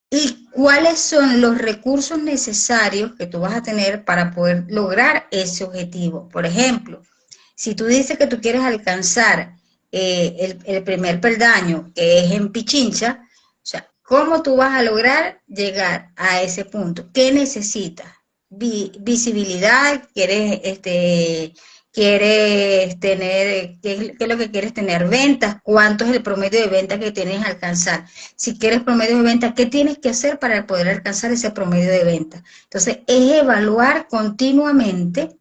Speaker 2: y cuáles son los recursos necesarios que tú vas a tener para poder lograr ese objetivo. Por ejemplo, si tú dices que tú quieres alcanzar el primer peldaño, que es en Pichincha, o sea, ¿cómo tú vas a lograr llegar a ese punto? ¿Qué necesitas? Visibilidad, quieres tener, ¿qué es lo que quieres tener? Ventas, ¿cuánto es el promedio de ventas que tienes que alcanzar? Si quieres promedio de ventas, ¿qué tienes que hacer para poder alcanzar ese promedio de ventas? Entonces, es evaluar continuamente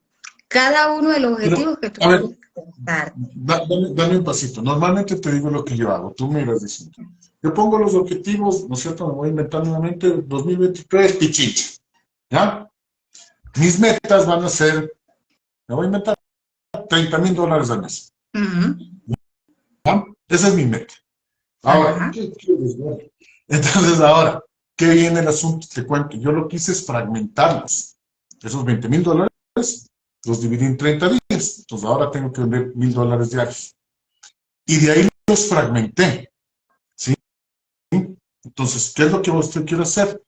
Speaker 2: cada uno de los objetivos que tú quieres alcanzar.
Speaker 1: Dame un pasito. Normalmente te digo lo que yo hago, tú me ibas diciendo. Yo pongo los objetivos, ¿no es cierto? Me voy a inventar nuevamente 2023, Pichincha, ¿ya? Mis metas van a ser, me voy a inventar $30,000 al mes. ¿Ya? Esa es mi meta. Ahora, entonces ahora, ¿qué viene el asunto? Te cuento, yo lo que hice es fragmentarlos. Esos $20,000 los dividí en 30 días. Entonces ahora tengo que vender $1,000 diarios. Y de ahí los fragmenté. ¿Sí? Entonces, ¿qué es lo que usted quiere hacer?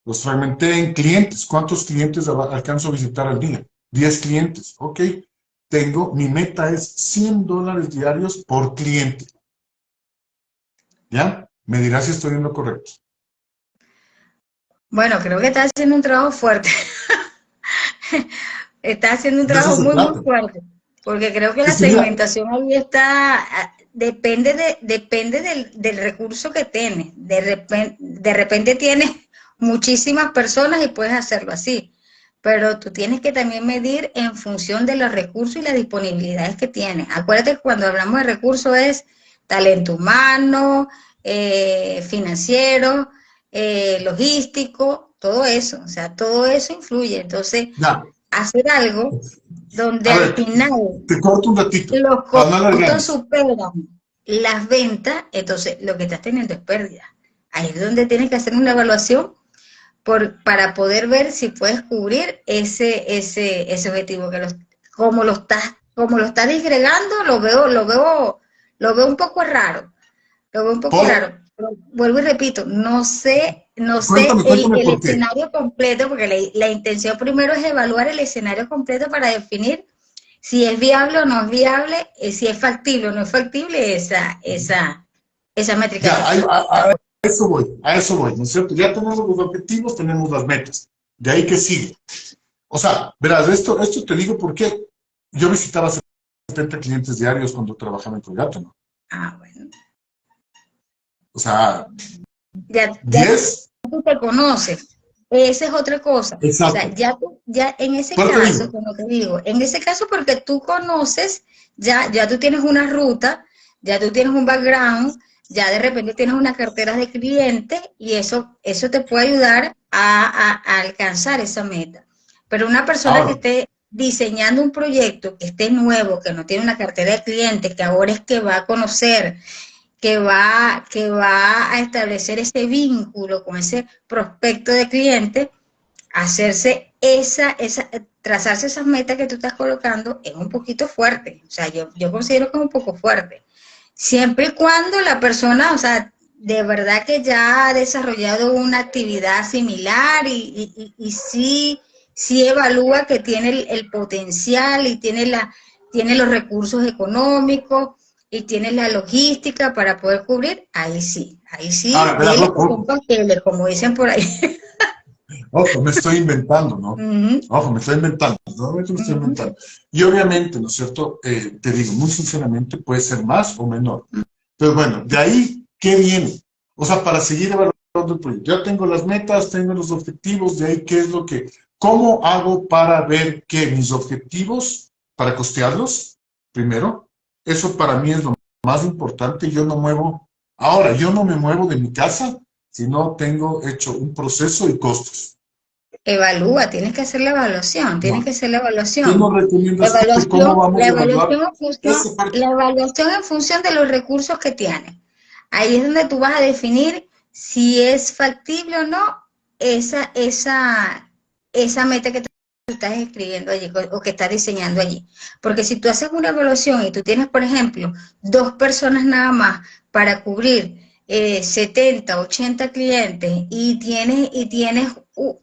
Speaker 1: Los fragmenté en clientes. ¿Cuántos clientes alcanzo a visitar al día? 10 clientes. Ok. Mi meta es $100 diarios por cliente. ¿Ya? Me dirás si estoy en lo correcto.
Speaker 2: Bueno, creo que estás haciendo un trabajo fuerte. Estás haciendo un trabajo muy fuerte. Porque creo que la segmentación ahí está, depende del recurso que tienes. De repente tienes muchísimas personas y puedes hacerlo así. Pero tú tienes que también medir en función de los recursos y las disponibilidades que tienes. Acuérdate que cuando hablamos de recursos es talento humano, financiero, logístico, todo eso. O sea, todo eso influye. Entonces, hacer algo donde al final
Speaker 1: te corto un ratito,
Speaker 2: los costos superan las ventas, entonces lo que estás teniendo es pérdida. Ahí es donde tienes que hacer una evaluación para poder ver si puedes cubrir ese objetivo, como lo estás disgregando, lo veo un poco raro. Lo veo un poco raro. Pero vuelvo y repito, no sé el escenario completo, porque la intención primero es evaluar el escenario completo para definir si es viable o no es viable, si es factible o no es factible esa métrica.
Speaker 1: Ya, a eso voy, ¿no es cierto? Ya tenemos los objetivos, tenemos las metas. De ahí que sigue. O sea, verás, esto te digo porque yo visitaba 70 clientes diarios cuando trabajaba en Colgate, ¿no?
Speaker 2: Ah, bueno.
Speaker 1: O sea,
Speaker 2: ya
Speaker 1: 10.
Speaker 2: Tú te conoces. Esa es otra cosa.
Speaker 1: Exacto.
Speaker 2: O sea, ya en ese caso, como te digo, en ese caso porque tú conoces, ya tú tienes una ruta, ya tú tienes un background, ya de repente tienes una cartera de clientes y eso te puede ayudar a alcanzar esa meta. Pero una persona que esté diseñando un proyecto, que esté nuevo, que no tiene una cartera de clientes, que ahora es que va a conocer, que va a establecer ese vínculo con ese prospecto de cliente, hacerse trazarse esas metas que tú estás colocando es un poquito fuerte. O sea, yo considero que es un poco fuerte. Siempre y cuando la persona, o sea, de verdad que ya ha desarrollado una actividad similar y sí evalúa que tiene el potencial y tiene los recursos económicos y tienes la logística para poder cubrir, ahí sí, como dicen por ahí.
Speaker 1: Ojo, me estoy inventando, ¿no? Ojo, me estoy inventando, normalmente me estoy inventando. Y obviamente, ¿no es cierto? Te digo, muy sinceramente, puede ser más o menor. Pero bueno, de ahí, ¿qué viene? O sea, para seguir evaluando el proyecto. Ya tengo las metas, tengo los objetivos, de ahí, ¿cómo hago para ver que mis objetivos, para costearlos, primero? Eso para mí es lo más importante. Yo no me muevo de mi casa si no tengo hecho un proceso y costos.
Speaker 2: Evalúa, tienes que hacer la evaluación, tienes que hacer la evaluación.
Speaker 1: ¿Qué nos recomiendas? ¿Cómo vamos a evaluar?
Speaker 2: La evaluación en función de los recursos que tienes. Ahí es donde tú vas a definir si es factible o no esa, esa meta que tú estás escribiendo allí o que estás diseñando allí. Porque si tú haces una evaluación y tú tienes, por ejemplo, 2 personas nada más para cubrir 70, 80 clientes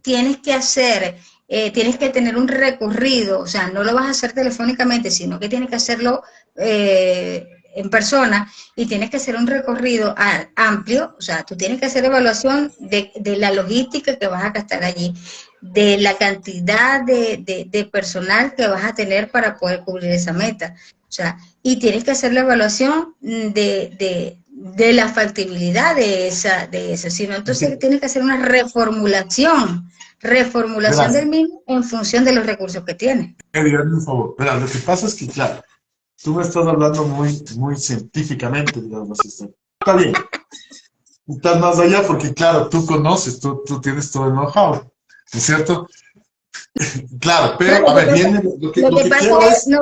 Speaker 2: tienes que hacer, tienes que tener un recorrido, o sea, no lo vas a hacer telefónicamente, sino que tienes que hacerlo en persona y tienes que hacer un recorrido amplio, o sea, tú tienes que hacer evaluación de la logística que vas a gastar allí, de la cantidad de personal que vas a tener para poder cubrir esa meta. O sea, y tienes que hacer la evaluación de la factibilidad de esa. Si no, entonces
Speaker 3: Sí.
Speaker 2: tienes que hacer una reformulación
Speaker 3: Verás,
Speaker 2: del mismo en función de los recursos que tienes.
Speaker 3: dígame un favor. Verás, lo que pasa es que, claro, tú me estás hablando muy científicamente, digamos así. Está bien, estás más allá porque, claro, tú conoces, tú tienes todo el know-how, ¿no es cierto? Claro,
Speaker 2: No,
Speaker 3: pero, a ver, viene
Speaker 2: lo
Speaker 3: lo
Speaker 2: que
Speaker 3: que
Speaker 2: pasa
Speaker 3: quiero
Speaker 2: es,
Speaker 3: es,
Speaker 2: no,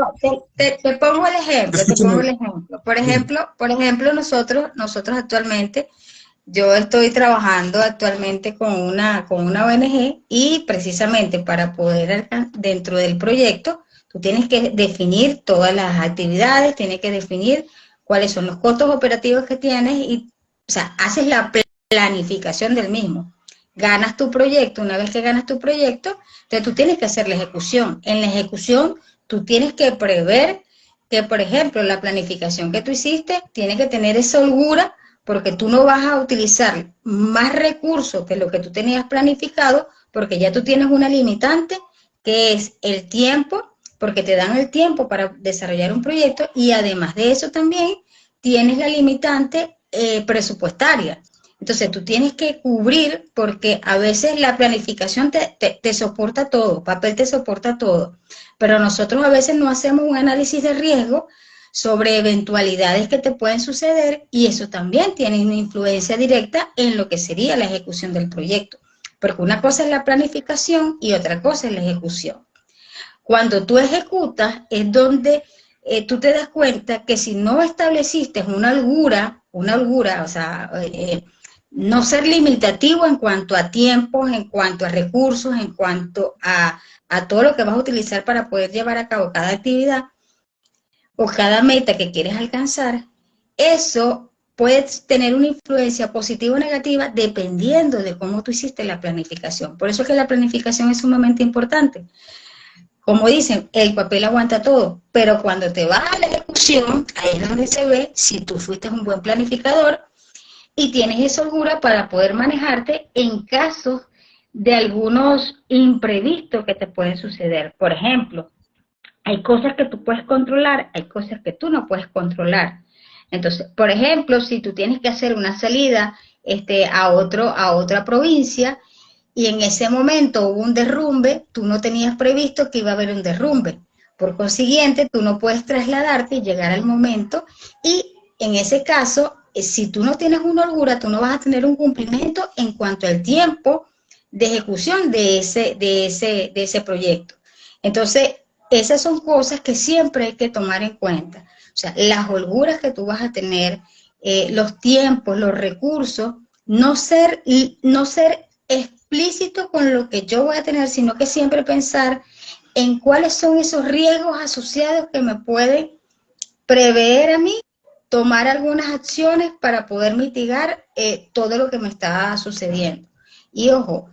Speaker 2: te pongo el ejemplo, te pongo
Speaker 3: escúchame,
Speaker 2: el ejemplo.
Speaker 3: dime.
Speaker 2: Por ejemplo, nosotros actualmente, yo estoy trabajando actualmente con una ONG y precisamente para poder, dentro del proyecto, tú tienes que definir todas las actividades, tienes que definir cuáles son los costos operativos que tienes y, o sea, haces la planificación del mismo. Ganas tu proyecto, una vez que ganas tu proyecto, entonces tú tienes que hacer la ejecución. En la ejecución, tú tienes que prever que, por ejemplo, la planificación que tú hiciste tiene que tener esa holgura porque tú no vas a utilizar más recursos que lo que tú tenías planificado, porque ya tú tienes una limitante, que es el tiempo, porque te dan el tiempo para desarrollar un proyecto, y además de eso también tienes la limitante presupuestaria. Entonces tú tienes que cubrir, porque a veces la planificación te soporta todo, papel te soporta todo, pero nosotros a veces no hacemos un análisis de riesgo sobre eventualidades que te pueden suceder y eso también tiene una influencia directa en lo que sería la ejecución del proyecto. Porque una cosa es la planificación y otra cosa es la ejecución. Cuando tú ejecutas es donde tú te das cuenta que si no estableciste una holgura, o sea, no ser limitativo en cuanto a tiempos, en cuanto a recursos, en cuanto a todo lo que vas a utilizar para poder llevar a cabo cada actividad, o cada meta que quieres alcanzar, eso puede tener una influencia positiva o negativa dependiendo de cómo tú hiciste la planificación. Por eso es que la planificación es sumamente importante. Como dicen, el papel aguanta todo, pero cuando te vas a la ejecución, ahí es donde se ve si tú fuiste un buen planificador y tienes esa holgura para poder manejarte en casos de algunos imprevistos que te pueden suceder. Por ejemplo, hay cosas que tú puedes controlar, hay cosas que tú no puedes controlar. Entonces, por ejemplo, si tú tienes que hacer una salida a otra provincia y en ese momento hubo un derrumbe, tú no tenías previsto que iba a haber un derrumbe. Por consiguiente, tú no puedes trasladarte y llegar al momento y en ese caso, si tú no tienes una holgura, tú no vas a tener un cumplimiento en cuanto al tiempo de ejecución de ese proyecto. Entonces, esas son cosas que siempre hay que tomar en cuenta. O sea, las holguras que tú vas a tener, los tiempos, los recursos, no ser explícito con lo que yo voy a tener, sino que siempre pensar en cuáles son esos riesgos asociados que me pueden prever a mí tomar algunas acciones para poder mitigar todo lo que me está sucediendo. Y ojo,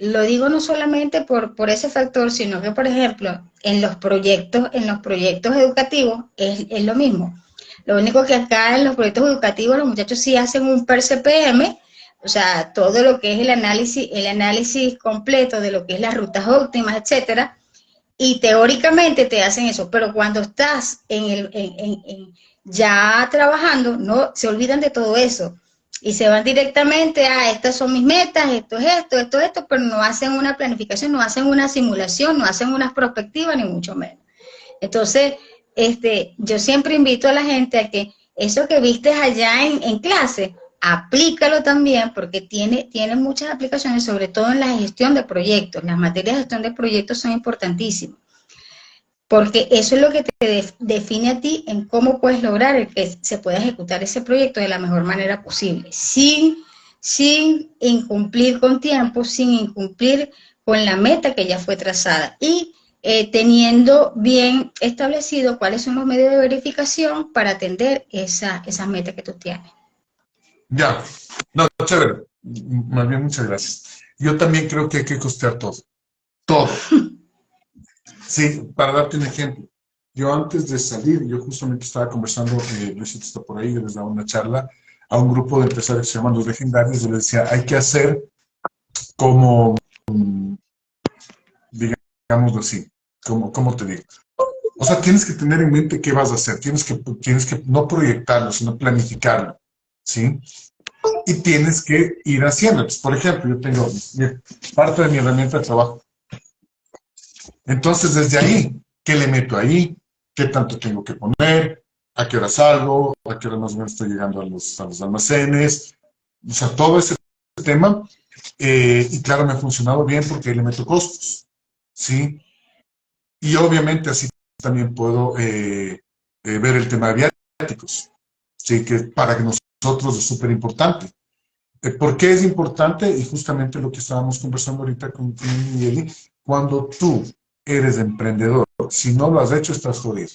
Speaker 2: lo digo no solamente por ese factor, sino que, por ejemplo, en los proyectos educativos es lo mismo. Lo único que acá en los proyectos educativos los muchachos sí hacen un PER-CPM, o sea, todo lo que es el análisis completo de lo que es las rutas óptimas, etcétera, y teóricamente te hacen eso, pero cuando estás ya trabajando, no se olvidan de todo eso y se van directamente a estas son mis metas, esto, pero no hacen una planificación, no hacen una simulación, no hacen una perspectiva, ni mucho menos. Entonces, yo siempre invito a la gente a que eso que viste allá en clase, aplícalo también porque tiene muchas aplicaciones, sobre todo en la gestión de proyectos. Las materias de gestión de proyectos son importantísimas. porque eso es lo que te define a ti en cómo puedes lograr el que se pueda ejecutar ese proyecto de la mejor manera posible, sin incumplir con tiempo, sin incumplir con la meta que ya fue trazada y teniendo bien establecido cuáles son los medios de verificación para atender esas metas que tú tienes.
Speaker 3: Ya, no, chévere, más bien muchas gracias. Yo también creo que hay que costear todo, todo. Sí, para darte un ejemplo, yo antes de salir, yo justamente estaba conversando, Luisito está por ahí, yo les daba una charla a un grupo de empresarios que se llaman Los Legendarios, yo les decía, hay que hacer como, digámoslo así, como te digo. O sea, tienes que tener en mente qué vas a hacer, tienes que no proyectarlo, sino planificarlo, ¿sí? Y tienes que ir haciendo. Por ejemplo, yo tengo parte de mi herramienta de trabajo. Entonces, desde ahí, ¿qué le meto ahí? ¿Qué tanto tengo que poner? ¿A qué hora salgo? ¿A qué hora más o menos estoy llegando a los almacenes? O sea, todo ese tema. Y claro, me ha funcionado bien porque le meto costos, ¿sí? Y obviamente así también puedo ver el tema de viáticos, ¿sí? Que para que nosotros es súper importante. ¿Por qué es importante? Y justamente lo que estábamos conversando ahorita con Miguel, cuando tú eres emprendedor, si no lo has hecho, estás jodido.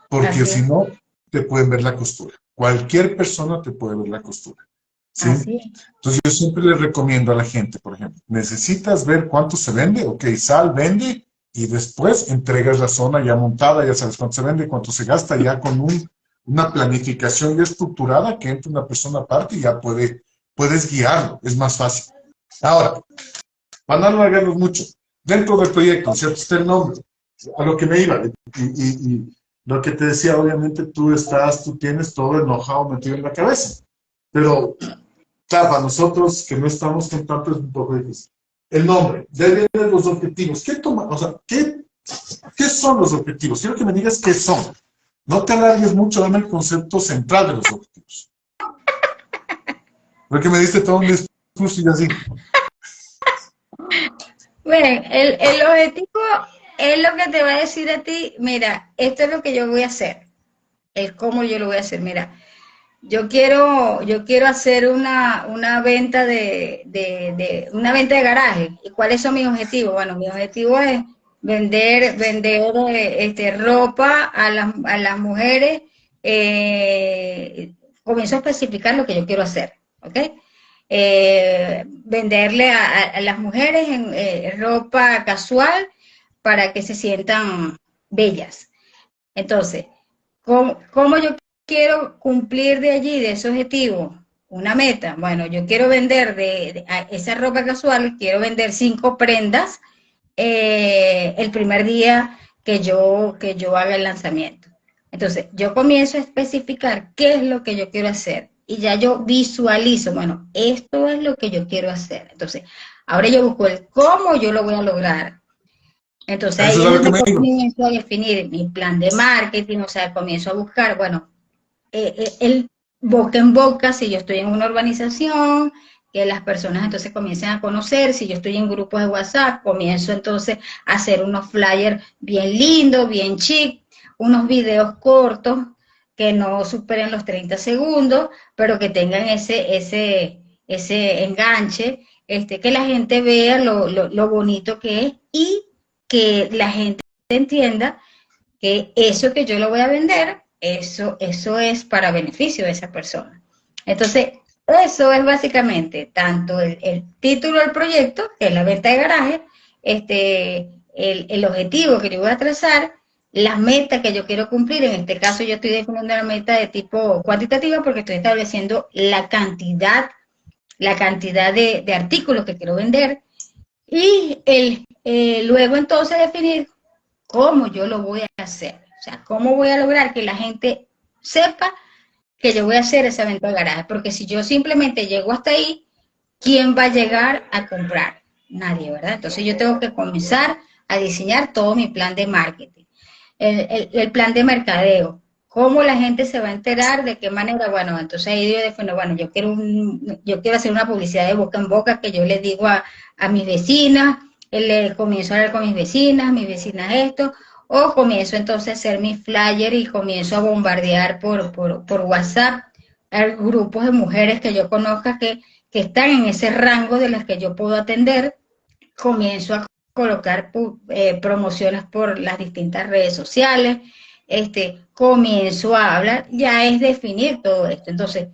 Speaker 3: Porque si no, te pueden ver la costura. Cualquier persona te puede ver la costura. ¿Sí? Entonces yo siempre le recomiendo a la gente, por ejemplo, necesitas ver cuánto se vende, ok, sal, vende, y después entregas la zona ya montada, ya sabes cuánto se vende, cuánto se gasta, ya con una planificación ya estructurada que entre una persona aparte y ya puedes guiarlo, es más fácil. Ahora, para no alargarnos mucho, dentro del proyecto, ¿cierto? Está el nombre, a lo que me iba, y lo que te decía, obviamente tú tienes todo el know-how metido en la cabeza, pero claro, para nosotros que no estamos con tanto es un poco difícil. El nombre, de ahí vienen los objetivos. ¿Qué son los objetivos? Quiero que me digas qué son. No te alargues mucho, dame el concepto central de los objetivos. Porque me diste todo un discurso y así.
Speaker 2: Bueno, el objetivo es lo que te va a decir a ti, mira, esto es lo que yo voy a hacer, el cómo yo lo voy a hacer, mira. Yo quiero hacer una venta una venta de garaje. ¿Y cuáles son mis objetivos? Bueno, mi objetivo es vender ropa a las mujeres. Comienzo a especificar lo que yo quiero hacer, ¿ok? Venderle a las mujeres en ropa casual para que se sientan bellas. Entonces, ¿cómo yo quiero cumplir de allí, de ese objetivo? Una meta. Bueno, yo quiero vender esa ropa casual, quiero vender 5 prendas el primer día que yo haga el lanzamiento. Entonces, yo comienzo a especificar qué es lo que yo quiero hacer y ya yo visualizo, bueno, esto es lo que yo quiero hacer. Entonces, ahora yo busco el cómo yo lo voy a lograr. Entonces ahí es donde comienzo a definir mi plan de marketing, o sea, comienzo a buscar, bueno, el boca en boca, si yo estoy en una urbanización, que las personas entonces comiencen a conocer, si yo estoy en grupos de WhatsApp, comienzo entonces a hacer unos flyers bien lindos, bien chic, unos videos cortos que no superen los 30 segundos, pero que tengan ese enganche, que la gente vea lo bonito que es y que la gente entienda que eso que yo lo voy a vender, eso es para beneficio de esa persona. Entonces, eso es básicamente tanto el título del proyecto, que es la venta de garaje, el objetivo que yo voy a trazar, las metas que yo quiero cumplir. En este caso yo estoy definiendo una meta de tipo cuantitativa porque estoy estableciendo la cantidad de artículos que quiero vender y luego entonces definir cómo yo lo voy a hacer. O sea, cómo voy a lograr que la gente sepa que yo voy a hacer esa venta de garaje. Porque si yo simplemente llego hasta ahí, ¿quién va a llegar a comprar? Nadie, ¿verdad? Entonces yo tengo que comenzar a diseñar todo mi plan de marketing, el plan de mercadeo. ¿Cómo la gente se va a enterar? ¿De qué manera? Bueno, entonces ahí yo defino, bueno, yo quiero hacer una publicidad de boca en boca que yo le digo a mis vecinas, comienzo a hablar con mis vecinas esto, o comienzo entonces a hacer mi flyer y comienzo a bombardear por WhatsApp a grupos de mujeres que yo conozca que están en ese rango de las que yo puedo atender. Comienzo a colocar promociones por las distintas redes sociales, comienzo a hablar, ya es definir todo esto. Entonces,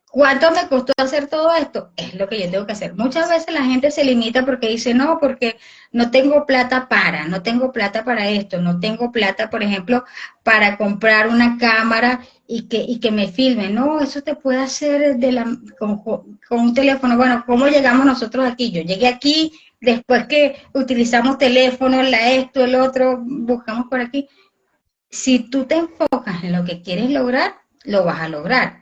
Speaker 2: ¿cuánto me costó hacer todo esto? Es lo que yo tengo que hacer. Muchas veces la gente se limita porque dice, no, porque no tengo plata no tengo plata para esto, no tengo plata, por ejemplo, para comprar una cámara y que me filmen. No, eso te puede hacer con un teléfono. Bueno, ¿cómo llegamos nosotros aquí? Yo llegué aquí, después que utilizamos teléfono, esto, el otro, buscamos por aquí. Si tú te enfocas en lo que quieres lograr, lo vas a lograr.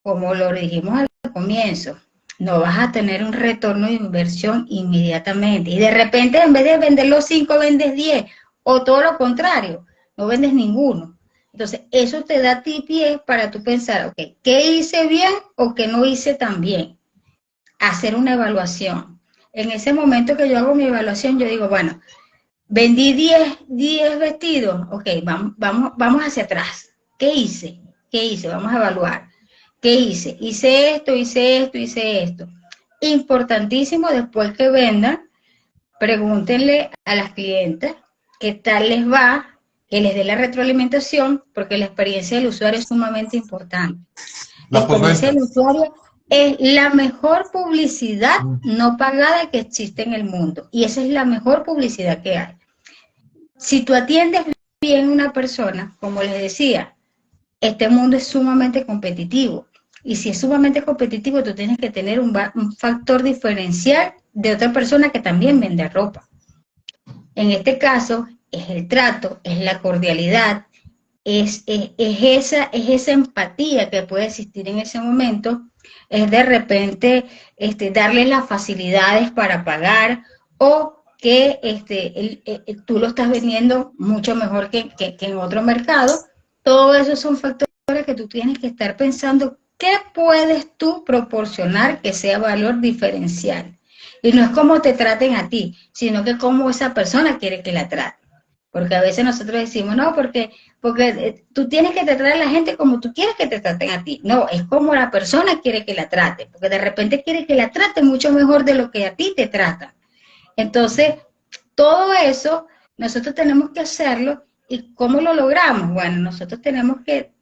Speaker 2: Como lo dijimos al comienzo, no vas a tener un retorno de inversión inmediatamente. Y de repente, en vez de vender los 5, vendes 10, o todo lo contrario, no vendes ninguno. Entonces, eso te da a ti pie para tú pensar, ok, ¿qué hice bien o qué no hice tan bien? Hacer una evaluación. En ese momento que yo hago mi evaluación, yo digo, bueno, vendí 10 vestidos, ok, vamos hacia atrás. ¿Qué hice? ¿Qué hice? Vamos a evaluar. ¿Qué hice? Hice esto, hice esto, hice esto. Importantísimo, después que vendan, pregúntenle a las clientes qué tal les va, que les dé la retroalimentación, porque la experiencia del usuario es sumamente importante. La experiencia del usuario es la mejor publicidad no pagada que existe en el mundo. Y esa es la mejor publicidad que hay. Si tú atiendes bien a una persona, como les decía, este mundo es sumamente competitivo. Y si es sumamente competitivo, tú tienes que tener un factor diferencial de otra persona que también vende ropa. En este caso, es el trato, es la cordialidad, es esa empatía que puede existir en ese momento, es de repente darle las facilidades para pagar o que tú lo estás vendiendo mucho mejor que en otro mercado. Todo eso son factores que tú tienes que estar pensando qué puedes tú proporcionar que sea valor diferencial. Y no es cómo te traten a ti, sino que cómo esa persona quiere que la traten. Porque a veces nosotros decimos, no, porque tú tienes que tratar a la gente como tú quieres que te traten a ti. No, es como la persona quiere que la trate, porque de repente quiere que la trate mucho mejor de lo que a ti te tratan. Entonces, todo eso nosotros tenemos que hacerlo. ¿Y cómo lo logramos? Bueno, nosotros tenemos que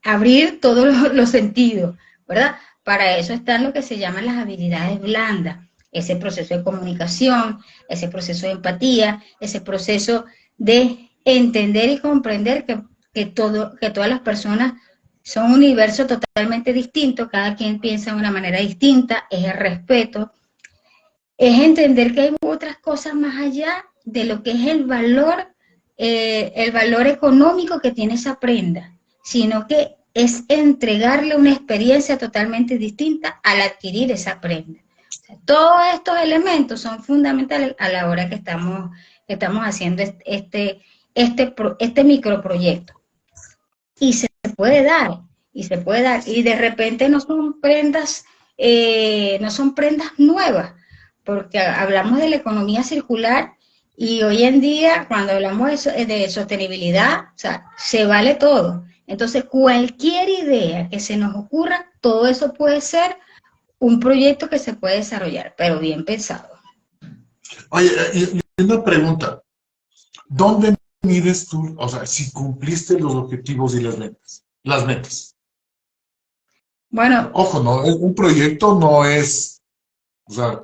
Speaker 2: abrir todos los sentidos, ¿verdad? Para eso están lo que se llaman las habilidades blandas, ese proceso de comunicación, ese proceso de empatía, ese proceso de entender y comprender que todas las personas son un universo totalmente distinto, cada quien piensa de una manera distinta, es el respeto, es entender que hay otras cosas más allá de lo que es el valor económico que tiene esa prenda, sino que es entregarle una experiencia totalmente distinta al adquirir esa prenda. O sea, todos estos elementos son fundamentales a la hora que estamos haciendo este microproyecto. Y se puede dar, y de repente no son prendas nuevas, porque hablamos de la economía circular y hoy en día cuando hablamos de sostenibilidad, o sea, se vale todo. Entonces, cualquier idea que se nos ocurra, todo eso puede ser un proyecto que se puede desarrollar, pero bien pensado.
Speaker 3: Oye, y una pregunta. ¿Dónde mides tú, o sea, si cumpliste los objetivos y las metas? Las metas.
Speaker 2: Bueno.
Speaker 3: Ojo, no, un proyecto no es, o sea,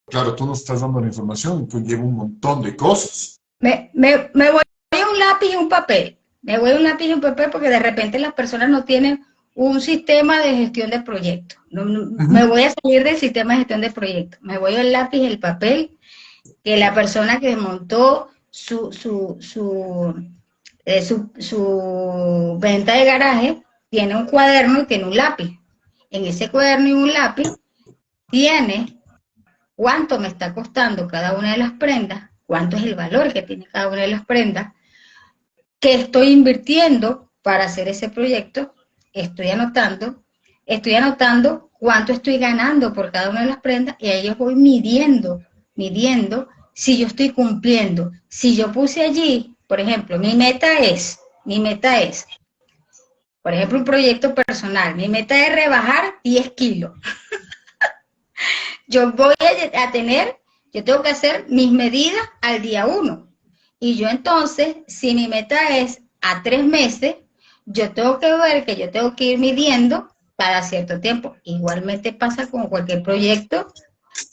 Speaker 3: claro, tú nos estás dando la información, que lleva un montón de cosas.
Speaker 2: Me voy a un lápiz y un papel. Me voy a un lápiz y un papel porque de repente las personas no tienen un sistema de gestión de proyectos. Me voy a salir del sistema de gestión de proyectos. Me voy al lápiz y el papel, que la persona que montó su venta de garaje tiene un cuaderno y tiene un lápiz. En ese cuaderno y un lápiz tiene cuánto me está costando cada una de las prendas, cuánto es el valor que tiene cada una de las prendas, qué estoy invirtiendo para hacer ese proyecto, estoy anotando cuánto estoy ganando por cada una de las prendas, y ahí yo voy midiendo si yo estoy cumpliendo. Si yo puse allí, por ejemplo, mi meta es, por ejemplo, un proyecto personal, mi meta es rebajar 10 kilos. Yo voy a tener, yo tengo que hacer mis medidas al día 1. Y yo entonces, si mi meta es a 3 meses, yo tengo que ver que yo tengo que ir midiendo cada cierto tiempo. Igualmente pasa con cualquier proyecto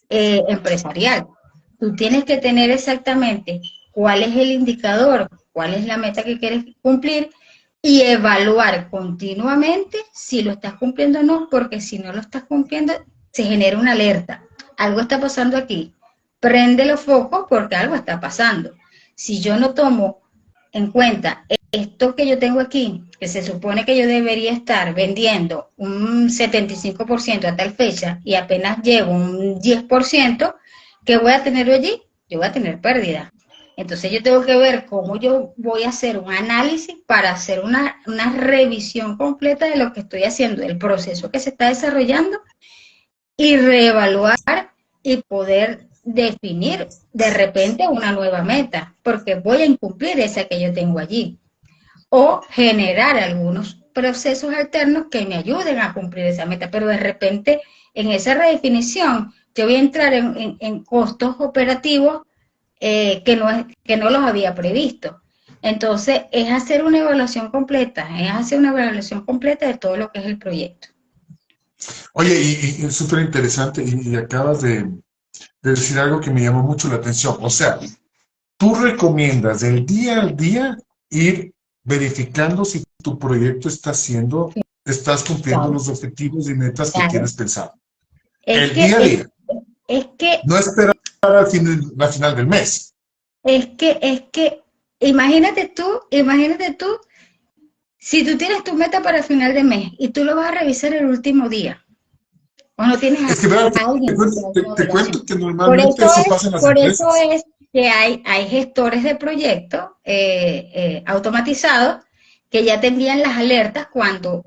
Speaker 2: empresarial. Tú tienes que tener exactamente cuál es el indicador, cuál es la meta que quieres cumplir y evaluar continuamente si lo estás cumpliendo o no, porque si no lo estás cumpliendo, se genera una alerta. Algo está pasando aquí. Prende los focos porque algo está pasando. Si yo no tomo en cuenta esto que yo tengo aquí, que se supone que yo debería estar vendiendo un 75% a tal fecha y apenas llevo un 10%, ¿qué voy a tener yo allí? Yo voy a tener pérdida. Entonces yo tengo que ver cómo yo voy a hacer un análisis para hacer una revisión completa de lo que estoy haciendo, del proceso que se está desarrollando y reevaluar y poder definir de repente una nueva meta, porque voy a incumplir esa que yo tengo allí. O generar algunos procesos alternos que me ayuden a cumplir esa meta, pero de repente en esa redefinición yo voy a entrar en costos operativos que no los había previsto. Entonces, es hacer una evaluación completa, de todo lo que es el proyecto.
Speaker 3: Oye, y súper interesante, y acabas de decir algo que me llamó mucho la atención. O sea, tú recomiendas del día al día ir verificando si tu proyecto estás cumpliendo los objetivos y metas que tienes pensado. El día a día. No esperar al final del mes.
Speaker 2: Es que, imagínate tú, si tú tienes tu meta para el final de mes y tú lo vas a revisar el último día, o no tienes
Speaker 3: es que,
Speaker 2: a alguien.
Speaker 3: Te cuento que normalmente eso pasa en las empresas.
Speaker 2: Por eso es que hay gestores de proyectos automatizados que ya te envían las alertas cuando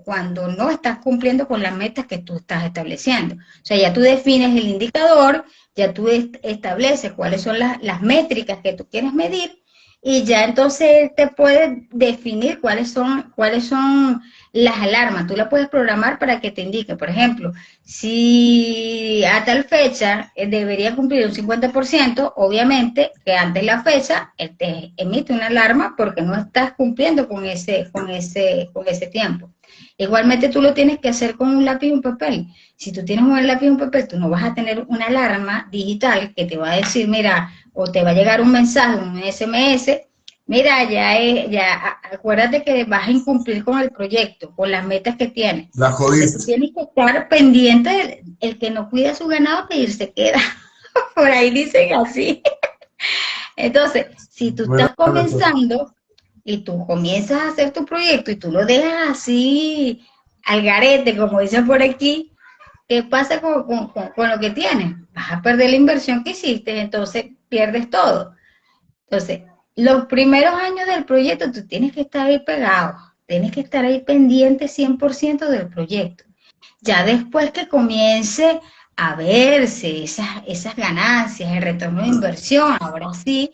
Speaker 2: no estás cumpliendo con las metas que tú estás estableciendo. O sea, ya tú defines el indicador, ya tú estableces cuáles son las métricas que tú quieres medir y ya entonces te puede definir cuáles son las alarmas. Tú la puedes programar para que te indique, por ejemplo, si a tal fecha debería cumplir un 50%, obviamente que antes de la fecha te emite una alarma porque no estás cumpliendo con ese tiempo. Igualmente tú lo tienes que hacer con un lápiz y un papel. Si tú tienes un lápiz y un papel, tú no vas a tener una alarma digital que te va a decir, mira, o te va a llegar un mensaje, un SMS, mira, ya acuérdate que vas a incumplir con el proyecto, con las metas que tienes.
Speaker 3: La jodiste.
Speaker 2: Tienes que estar pendiente, el que no cuida su ganado, que se queda. Por ahí dicen así. Entonces, si tú estás comenzando y tú comienzas a hacer tu proyecto y tú lo dejas así al garete, como dicen por aquí, ¿qué pasa con lo que tienes? Vas a perder la inversión que hiciste, entonces pierdes todo. Entonces, los primeros años del proyecto tú tienes que estar ahí pegado, tienes que estar ahí pendiente 100% del proyecto. Ya después que comience a verse esas ganancias, el retorno de inversión, ahora sí,